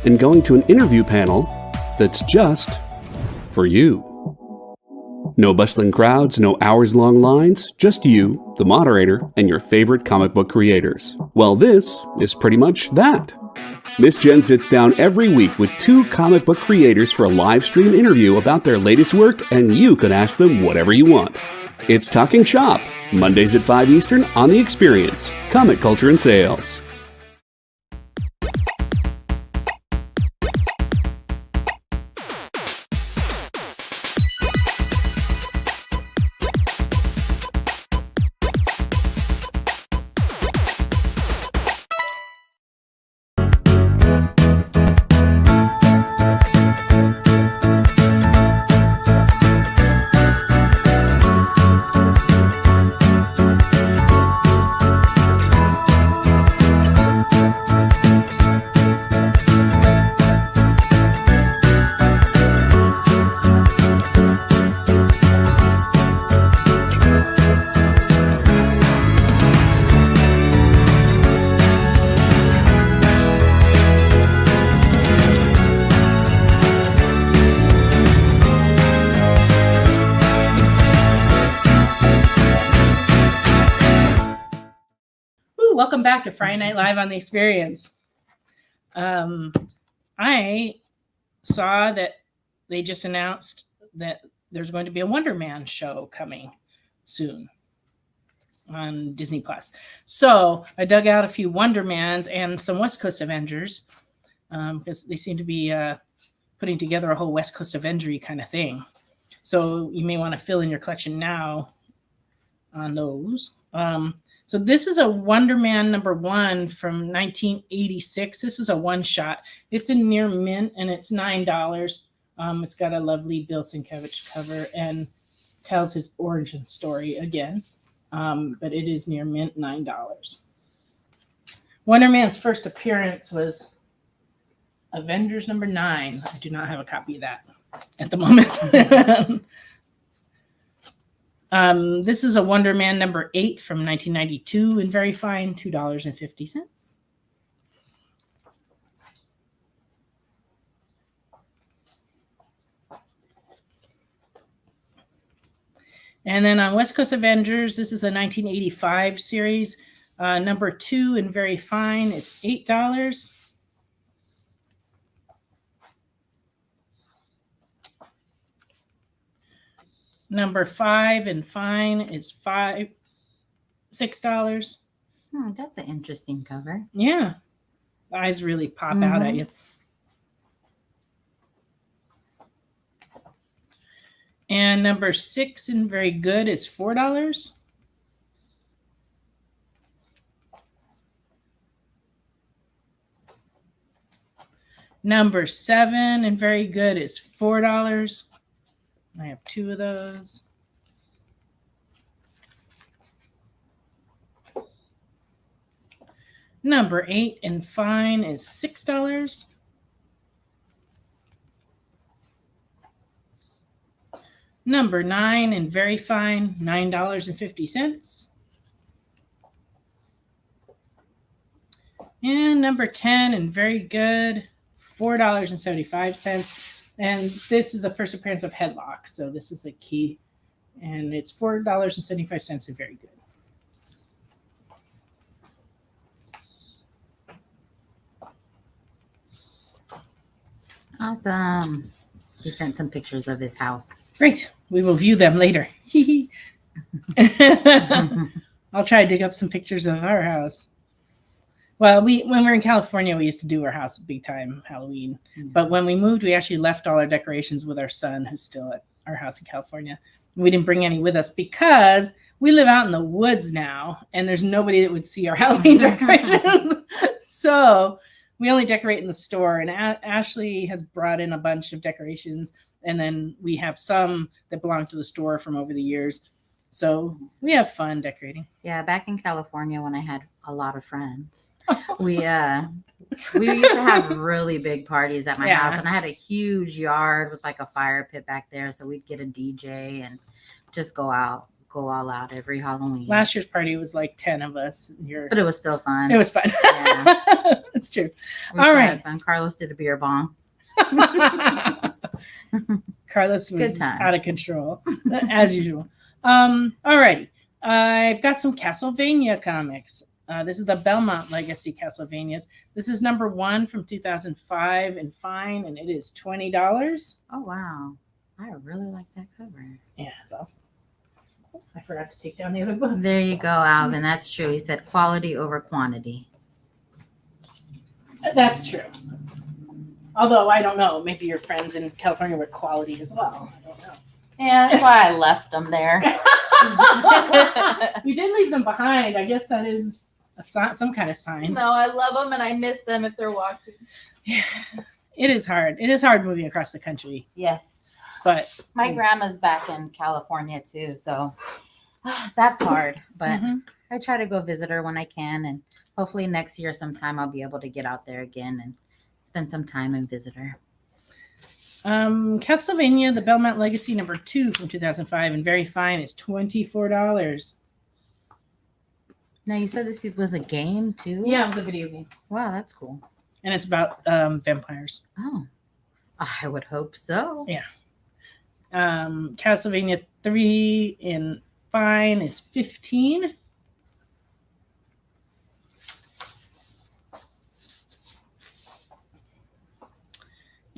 and going to an interview panel that's just for you. No bustling crowds, no hours-long lines, just you, the moderator, and your favorite comic book creators. Well, this is pretty much that. Miss Jen sits down every week with 2 comic book creators for a live stream interview about their latest work, and you can ask them whatever you want. It's Talking Shop, Mondays at 5 Eastern on The Experience, Comic Culture and Sales. Welcome back to Friday Night Live on The Experience. I saw that they just announced that there's going to be a Wonder Man show coming soon on Disney Plus. So I dug out a few Wonder Mans and some West Coast Avengers because they seem to be putting together a whole West Coast Avenger kind of thing. So you may want to fill in your collection now on those. So this is a Wonder Man #1 from 1986. This was a one-shot. It's in near mint, and it's $9. It's got a lovely Bill Sienkiewicz cover and tells his origin story again. But it is near mint, $9. Wonder Man's first appearance was Avengers #9. I do not have a copy of that at the moment. This is a Wonder Man #8 from 1992 and very fine, $2.50. And then on West Coast Avengers, this is a 1985 series. #2 and very fine is $8. #5 and fine is $6. That's an interesting cover. Yeah. The eyes really pop out at you. And #6 and very good is $4. #7 and very good is $4. I have 2 of those. #8 and fine is $6. #9 and very fine, $9.50. And #10 and very good, $4.75. And this is the first appearance of Headlock. So this is a key. And it's $4.75 and very good. Awesome. He sent some pictures of his house. Great. We will view them later. I'll try to dig up some pictures of our house. Well, when we were in California, we used to do our house big time Halloween. But when we moved, we actually left all our decorations with our son, who's still at our house in California. We didn't bring any with us because we live out in the woods now, and there's nobody that would see our Halloween decorations. So we only decorate in the store, and Ashley has brought in a bunch of decorations, and then we have some that belong to the store from over the years. So we have fun decorating. Yeah, back in California when I had a lot of friends, we used to have really big parties at my house, and I had a huge yard with like a fire pit back there. So we'd get a DJ and just go all out every Halloween. Last year's party was like 10 of us. But it was still fun. It was fun. Yeah. It's true. All right. Fun. Carlos did a beer bong. Carlos was out of control, as usual. All right. I've got some Castlevania comics. This is the Belmont Legacy Castlevanias. This is number 1 from 2005 in fine, and it is $20. Oh, wow. I really like that cover. Yeah, it's awesome. I forgot to take down the other books. There you go, Alvin. That's true. He said quality over quantity. That's true. Although, I don't know. Maybe your friends in California were quality as well. I don't know. Yeah, that's why I left them there. You did leave them behind. I guess that is some kind of sign. No, I love them and I miss them if they're watching. Yeah, it is hard. It is hard moving across the country. Yes. But my grandma's back in California too, so that's hard. But I try to go visit her when I can, and hopefully next year sometime I'll be able to get out there again and spend some time and visit her. Castlevania, the Belmont Legacy number 2 from 2005 and very fine is $24. Now you said this was a game too? Yeah, it was a video game. Wow, that's cool. And it's about vampires. Oh, I would hope so. Yeah. Castlevania 3 in fine is $15.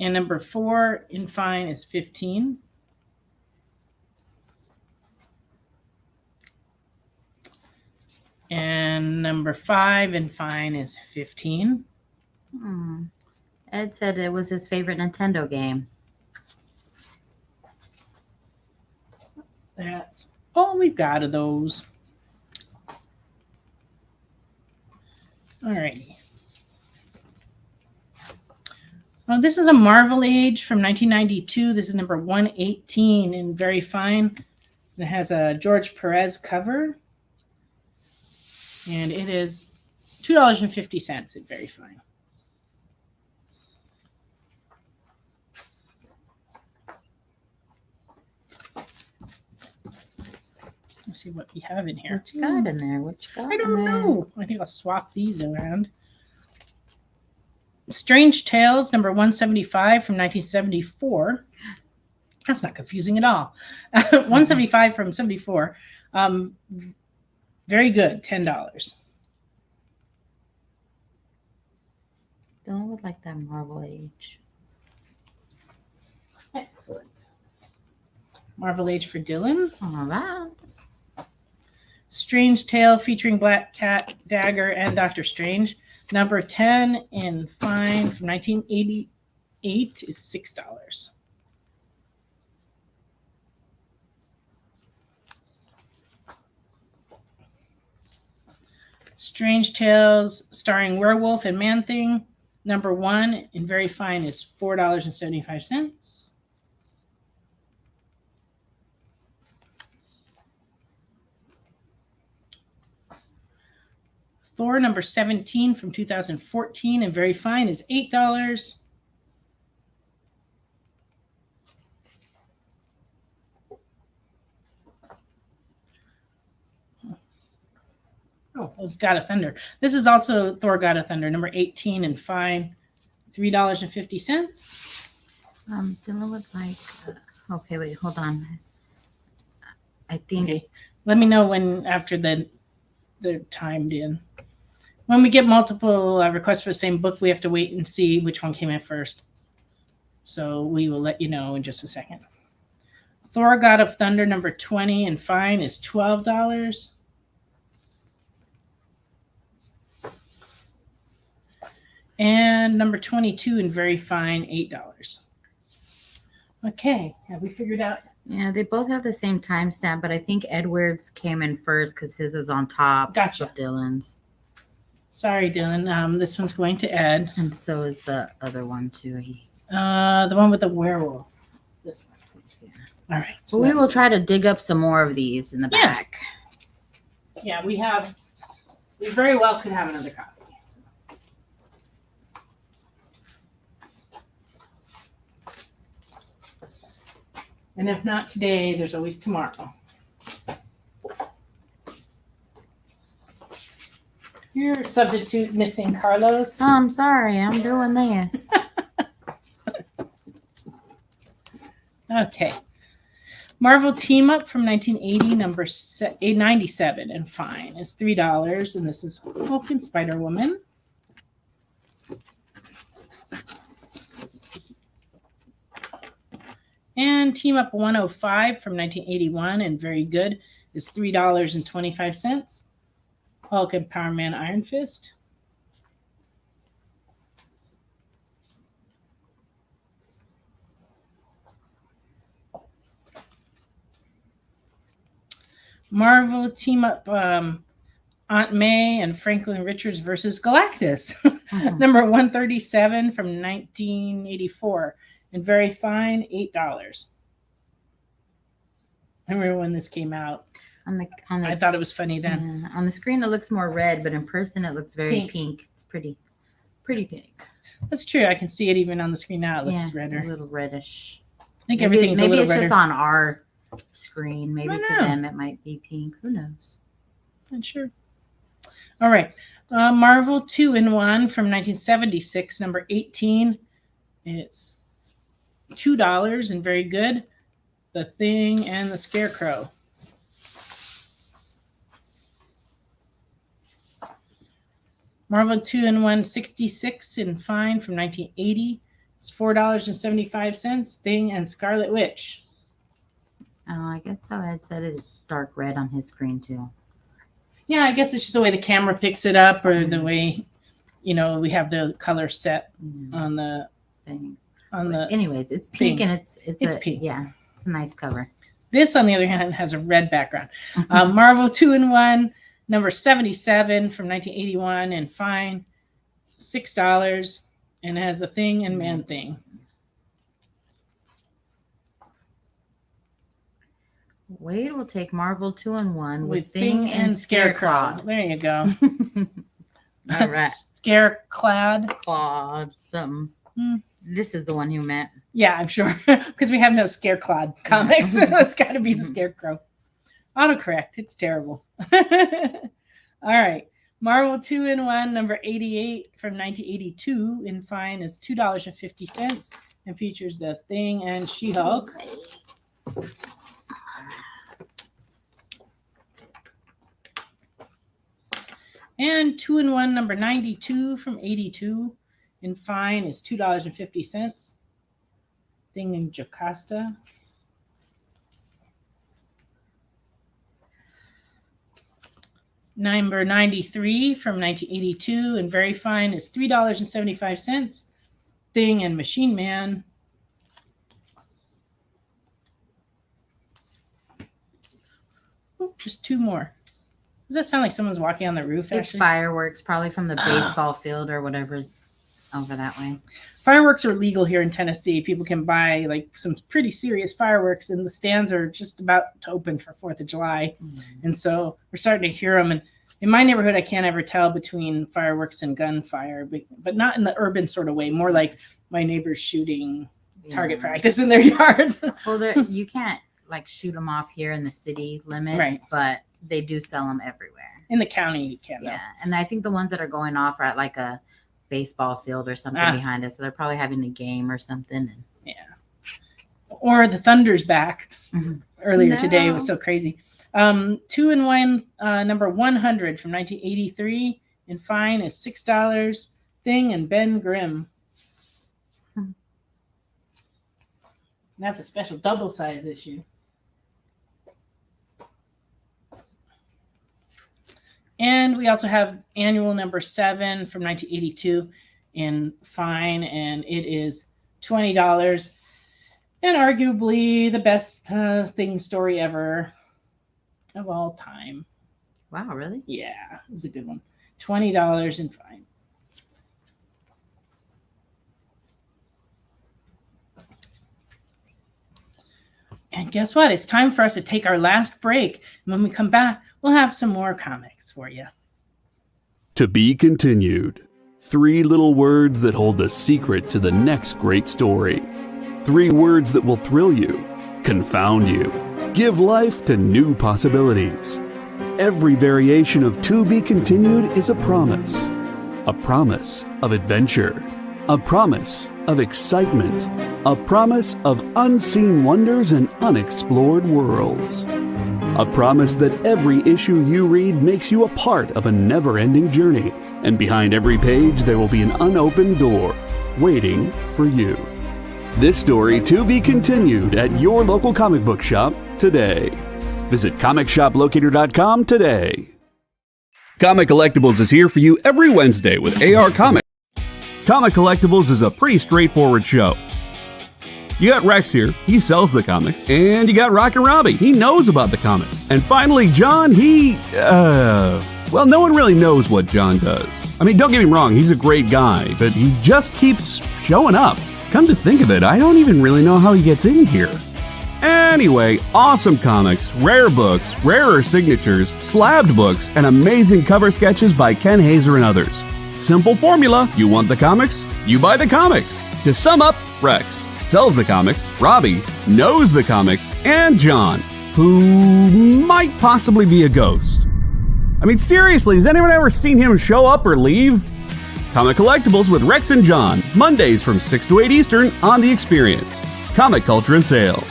And number 4 in fine is $15. And number 5 in fine is $15. Ed said it was his favorite Nintendo game. That's all we've got of those. All righty. This is a Marvel Age from 1992. This is number 118 in very fine. It has a George Perez cover. And it is $2.50 in very fine. Let's see what we have in here. What you got in there? What you got? I don't know. I think I'll swap these around. Strange Tales, number 175 from 1974. That's not confusing at all. 175 from 74. Very good, $10. Dylan would like that Marvel Age. Excellent. Marvel Age for Dylan. All right. Strange Tale featuring Black Cat, Dagger, and Doctor Strange. Number 10 in fine from 1988 is $6. Strange Tales starring Werewolf and Man-Thing. Number 1 in very fine is $4.75. Thor number 17 from 2014 and very fine is $8. Oh, it was God of Thunder. This is also Thor God of Thunder, number 18 and fine, $3.50. Dylan would like. Okay, wait, hold on. I think. Okay. Let me know when after they're timed in. When we get multiple requests for the same book, we have to wait and see which one came in first. So we will let you know in just a second. Thor God of Thunder, number 20 and fine is $12. And number 22 and very fine, $8. Okay, have we figured out? Yeah, they both have the same timestamp, but I think Edward's came in first because his is on top of Dylan's. Sorry, Dylan. This one's going to Ed. And so is the other one too. The one with the werewolf. This one, please. Yeah. All right. So we will try to dig up some more of these in the back. Yeah, we very well could have another copy. So. And if not today, there's always tomorrow. Your substitute missing Carlos. Oh, I'm sorry. I'm doing this. Okay. Marvel Team Up from 1980, number 97 and fine is $3. And this is Hulk and Spider-Woman. And Team Up 105 from 1981 and very good is $3.25. Hulk and Power Man Iron Fist. Marvel Team Up Aunt May and Franklin Richards versus Galactus. Number 137 from 1984. And very fine, $8. I remember when this came out. I thought it was funny then. Yeah. On the screen, it looks more red, but in person, it looks very pink. It's pretty pink. That's true. I can see it even on the screen now. It looks redder. A little reddish. I think everything's a little redder. Maybe it's just on our screen. Maybe to them it might be pink. Who knows? Not sure. All right. Marvel 2-in-1 from 1976, number 18. It's $2 and very good. The Thing and the Scarecrow. Marvel 2-in-1 66 and fine from 1980. It's $4.75. Thing and Scarlet Witch. Oh, I guess how Ed said it. It's dark red on his screen too. Yeah, I guess it's just the way the camera picks it up, or the way, we have the color set on the thing. Anyways, it's pink thing. And it's pink. Yeah, it's a nice cover. This, on the other hand, has a red background. Marvel 2-in-1, number 77 from 1981, and fine, $6, and it has the Thing and Man Thing. Wade will take Marvel 2-in-1 with Thing and Scarecrow. There you go. All right. Scareclad. Claude, something. This is the one you meant. Yeah, I'm sure. Because we have no Scareclad comics. It's got to be the Scarecrow. Autocorrect. It's terrible. All right. Marvel 2-in-1, number 88 from 1982 in fine is $2.50 and features the Thing and She-Hulk. And 2-in-1, number 92 from 82 in fine is $2.50. Thing in Jocasta. Number 93 from 1982 and very fine is $3.75. Thing and Machine Man. Oh, just two more. Does that sound like someone's walking on the roof? It's fireworks, probably from the baseball field or whatever's over that way. Fireworks are legal here in Tennessee. People can buy like some pretty serious fireworks, and the stands are just about to open for 4th of July. And so we're starting to hear them. And in my neighborhood, I can't ever tell between fireworks and gunfire, but not in the urban sort of way, more like my neighbors shooting target practice in their yards. Well, you can't like shoot them off here in the city limits, but they do sell them everywhere. In the county, you can. Yeah, and I think the ones that are going off are at like a baseball field or something behind us, so they're probably having a game or something. Yeah. Or the Thunder's back. Earlier today. It was so crazy. 2-in-1, number 100 from 1983 in fine is $6. Thing and Ben Grimm. That's a special double size issue. And we also have annual number 7 from 1982 in fine, and it is $20. And arguably the best Thing story ever of all time. Wow, really? Yeah, it was a good one. $20 and fine. And guess what? It's time for us to take our last break. And when we come back, we'll have some more comics for you. To be continued. 3 little words that hold the secret to the next great story. 3 words that will thrill you, confound you, give life to new possibilities. Every variation of To Be Continued is a promise of adventure, a promise of excitement, a promise of unseen wonders and unexplored worlds. A promise that every issue you read makes you a part of a never-ending journey, and behind every page there will be an unopened door waiting for you. This story to be continued at your local comic book shop today. Visit comicshoplocator.com today. Comic Collectables is here for you every Wednesday with AR Comics. Comic Collectables is a pretty straightforward show. You got Rex here, he sells the comics, and you got Rockin' Robbie, he knows about the comics. And finally, John, well, no one really knows what John does. I mean, don't get me wrong, he's a great guy, but he just keeps showing up. Come to think of it, I don't even really know how he gets in here. Anyway, awesome comics, rare books, rarer signatures, slabbed books, and amazing cover sketches by Ken Hazer and others. Simple formula, you want the comics, you buy the comics. To sum up, Rex sells the comics, Robbie knows the comics, and John, who might possibly be a ghost. I mean, seriously, has anyone ever seen him show up or leave? Comic Collectables with Rex and John, Mondays from 6 to 8 Eastern on The Experience. Comic Culture and Sales.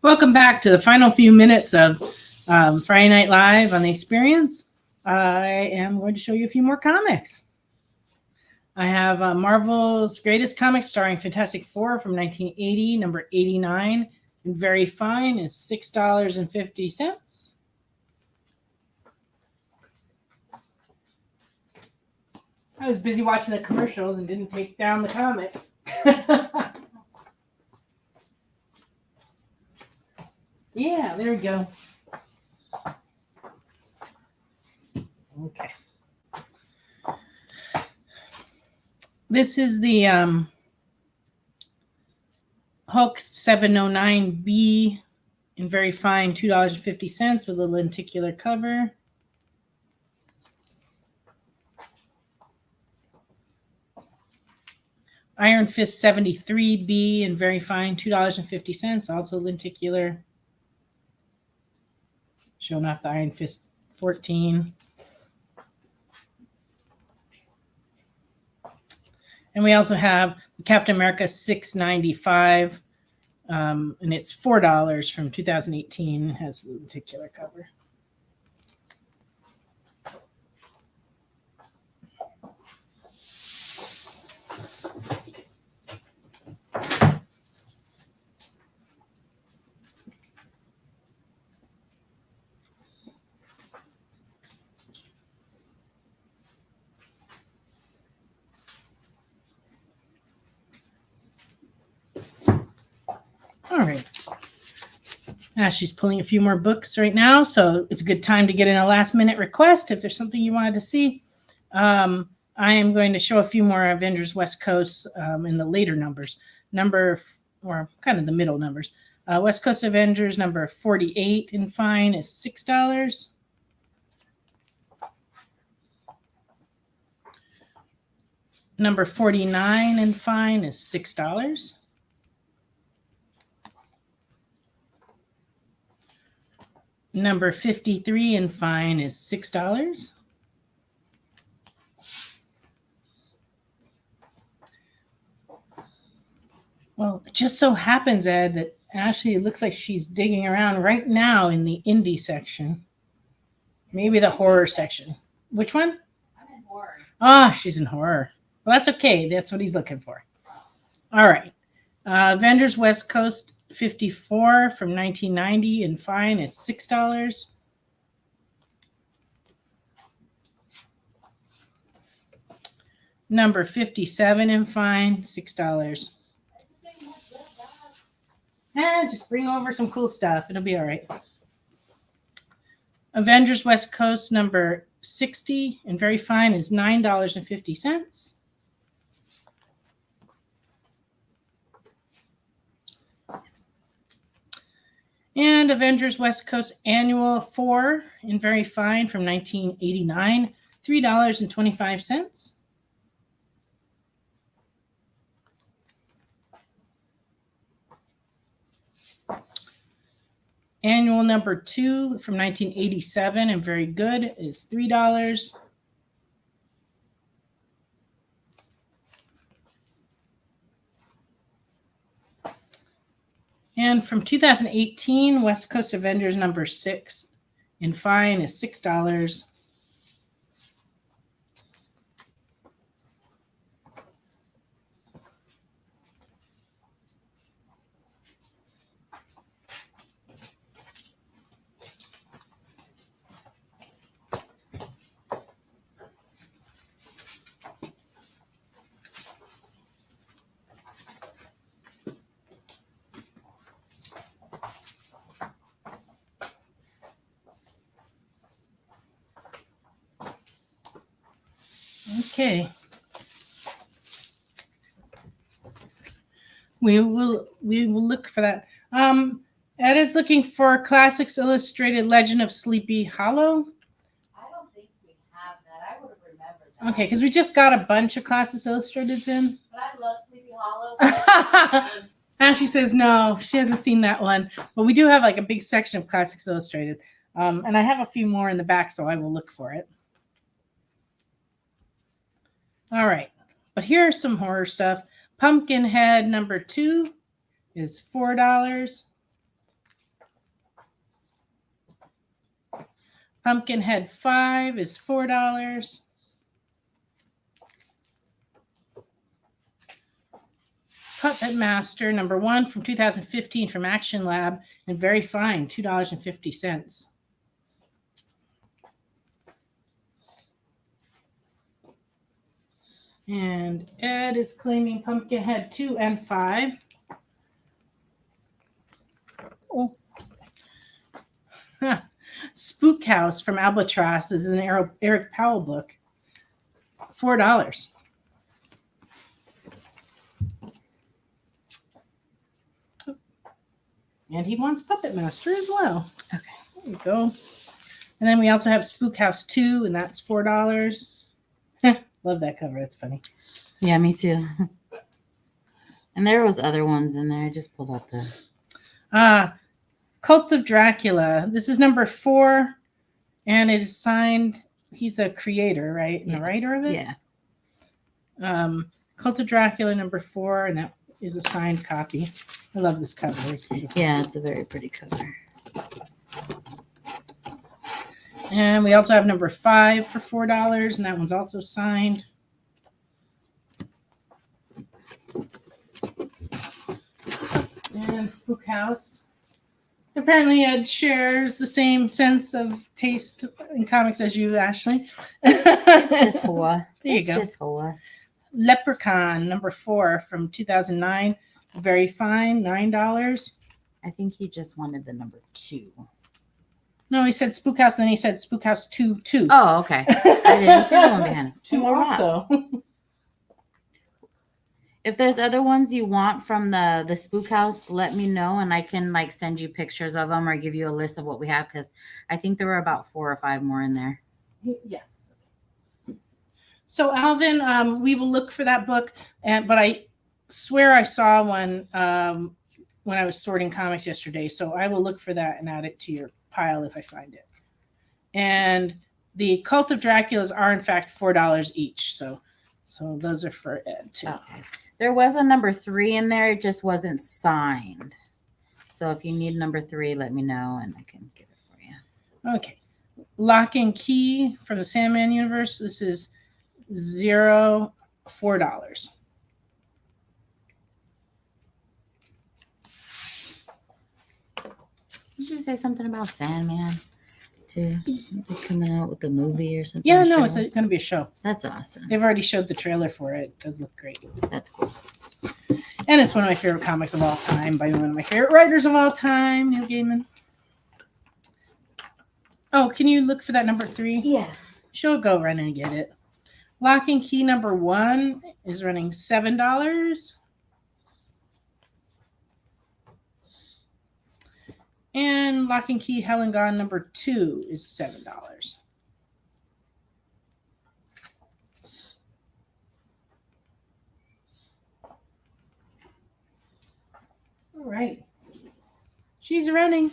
Welcome back to the final few minutes of Friday Night Live on The Experience. I am going to show you a few more comics. I have Marvel's Greatest Comics starring Fantastic Four from 1980, number 89, and Very Fine is $6.50. I was busy watching the commercials and didn't take down the comics. Yeah, there we go. Okay. This is the Hulk 709B in Very Fine, $2.50 with a lenticular cover. Iron Fist 73B in Very Fine, $2.50, also lenticular. Showing off the Iron Fist 14. And we also have Captain America 695, and it's $4 from 2018. It has the lenticular cover. All right. She's pulling a few more books right now, so it's a good time to get in a last-minute request if there's something you wanted to see. I am going to show a few more Avengers West Coast in the later numbers. Or kind of the middle numbers. West Coast Avengers number 48 in fine is $6. Number 49 in fine is $6. Number 53 in fine is $6. Well, it just so happens, Ed, that Ashley looks like she's digging around right now in the indie section. Maybe the horror section. Which one? I'm in horror. Ah, she's in horror. Well, that's okay. That's what he's looking for. All right. Avengers West Coast 54 from 1990 in fine is $6. Number 57 in fine, $6. Just bring over some cool stuff. It'll be all right. Avengers West Coast number 60 and very fine is $9.50. And Avengers West Coast Annual 4 in very fine from 1989, $3.25. Annual number 2 from 1987 and very good is $3. And from 2018, West Coast Avengers number 6 in fine is $6. Okay. We will look for that. Ed is looking for Classics Illustrated Legend of Sleepy Hollow. I don't think we have that. I would have remembered that. Okay, because we just got a bunch of Classics Illustrateds in. But I love Sleepy Hollow. Ashley says no, she hasn't seen that one. But we do have like a big section of Classics Illustrated. And I have a few more in the back, so I will look for it. All right, but here's some horror stuff. Pumpkinhead number 2 is $4. Pumpkinhead 5 is $4. Puppet Master number 1 from 2015 from Action Lab and very fine, $2.50. And Ed is claiming Pumpkinhead 2 and 5. Oh. Huh. Spook House from Albatross is an Eric Powell book. $4. And he wants Puppet Master as well. Okay, there you go. And then we also have Spook House 2, and that's $4. Love that cover. It's funny. Yeah, me too. And there was other ones in there. I just pulled out the Cult of Dracula. This is number 4, and it is signed. He's the creator, right? And the writer of it. Yeah. Cult of Dracula number 4, and that is a signed copy. I love this cover. It's beautiful. Yeah, it's a very pretty cover. And we also have number 5 for $4, and that one's also signed. And Spook House. Apparently, Ed shares the same sense of taste in comics as you, Ashley. It's just horror. There you it's go. Just horror. Leprechaun number 4 from 2009. Very fine, $9. I think he just wanted the number 2. No, he said Spook House, and then he said Spook House 2. Oh, okay. I didn't see the one behind it. 2 also. If there's other ones you want from the Spook House, let me know, and I can like send you pictures of them or give you a list of what we have, because I think there were about 4 or 5 more in there. Yes. So Alvin, we will look for that book, but I swear I saw one when I was sorting comics yesterday. So I will look for that and add it to your pile if I find it. And the Cult of Draculas are in fact $4 each. So those are for Ed too. Okay. There was a number 3 in there. It just wasn't signed. So if you need number 3, let me know and I can get it for you. Okay. Lock and Key from the Sandman universe. This is $4. Did you say something about Sandman too? Coming out with the movie or something? Yeah, no, it's going to be a show. That's awesome. They've already showed the trailer for it. It does look great. That's cool. And it's one of my favorite comics of all time by one of my favorite writers of all time, Neil Gaiman. Oh, can you look for that number 3? Yeah. She'll go run and get it. Lock and Key number 1 is running $7. And Lock and Key Hell and Gone number 2 is $7. All right. She's running.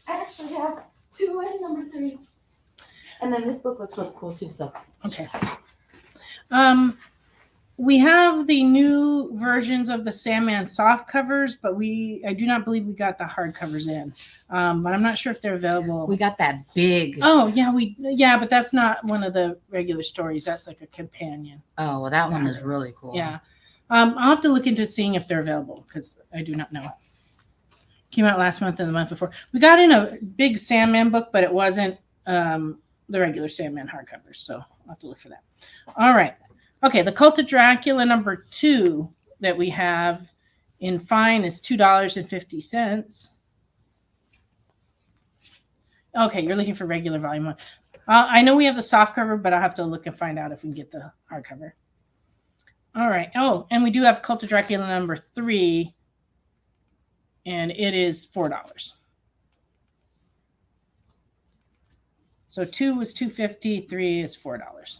I actually have 2 and number 3. And then this book looks really cool too. So okay. We have the new versions of the Sandman soft covers, but I do not believe we got the hard covers in. But I'm not sure if they're available. We got that big. Oh yeah, but that's not one of the regular stories. That's like a companion. Oh, well, that one is really cool. Yeah. I'll have to look into seeing if they're available because I do not know. Came out last month and the month before. We got in a big Sandman book, but it wasn't the regular Sandman hardcovers. So I'll have to look for that. All right. Okay. The Cult of Dracula number 2 that we have in fine is $2.50. Okay. You're looking for regular volume 1. I know we have the soft cover, but I'll have to look and find out if we can get the hardcover. All right. Oh, and we do have Cult of Dracula number 3, and it is $4. So 2 was $2.50, 3 is $4.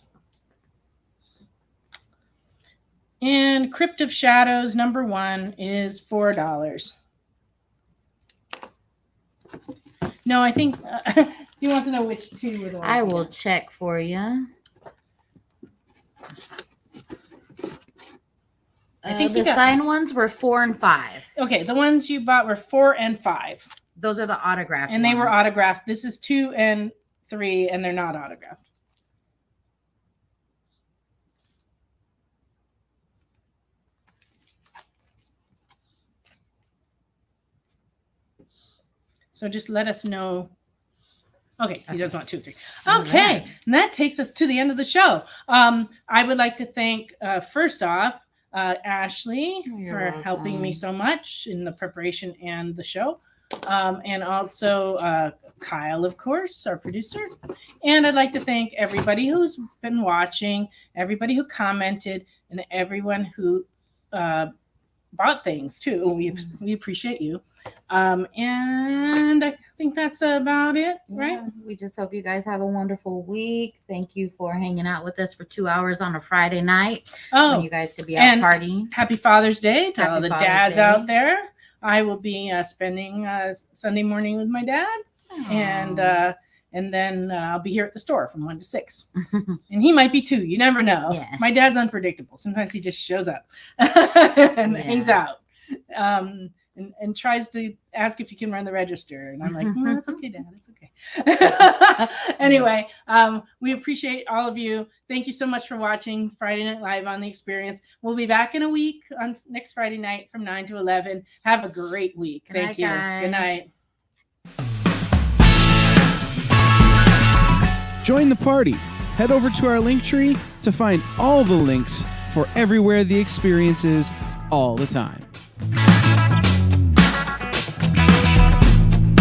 And Crypt of Shadows number 1 is $4. No, I think you want to know which 2 were the ones. I will check for you. I think the signed ones were 4 and 5. Okay, the ones you bought were 4 and 5. Those are the autographed and they were autographed. This is 2 and 3, and they're not autographed. So just let us know. Okay, he does want 2 and 3. Okay, right. And that takes us to the end of the show. I would like to thank, first off, Ashley for helping me so much in the preparation and the show. And also Kyle, of course, our producer. And I'd like to thank everybody who's been watching, everybody who commented, and everyone who bought things too. We appreciate you. And I think that's about it, right? Yeah, we just hope you guys have a wonderful week. Thank you for hanging out with us for 2 hours on a Friday night. Oh, when you guys could be out partying. Happy Father's Day to all the dads Day. out there. I will be spending Sunday morning with my dad. Aww. And then I'll be here at the store from 1 to 6. And he might be 2. You never know. Yeah. My dad's unpredictable. Sometimes he just shows up and hangs out and tries to ask if you can run the register. And I'm like, no, it's okay, Dad. It's okay. Anyway, we appreciate all of you. Thank you so much for watching Friday Night Live on The Experience. We'll be back in a week on next Friday night from 9 to 11. Have a great week. Thank you. Guys. Good night. Join the party. Head over to our link tree to find all the links for everywhere The Experience is all the time.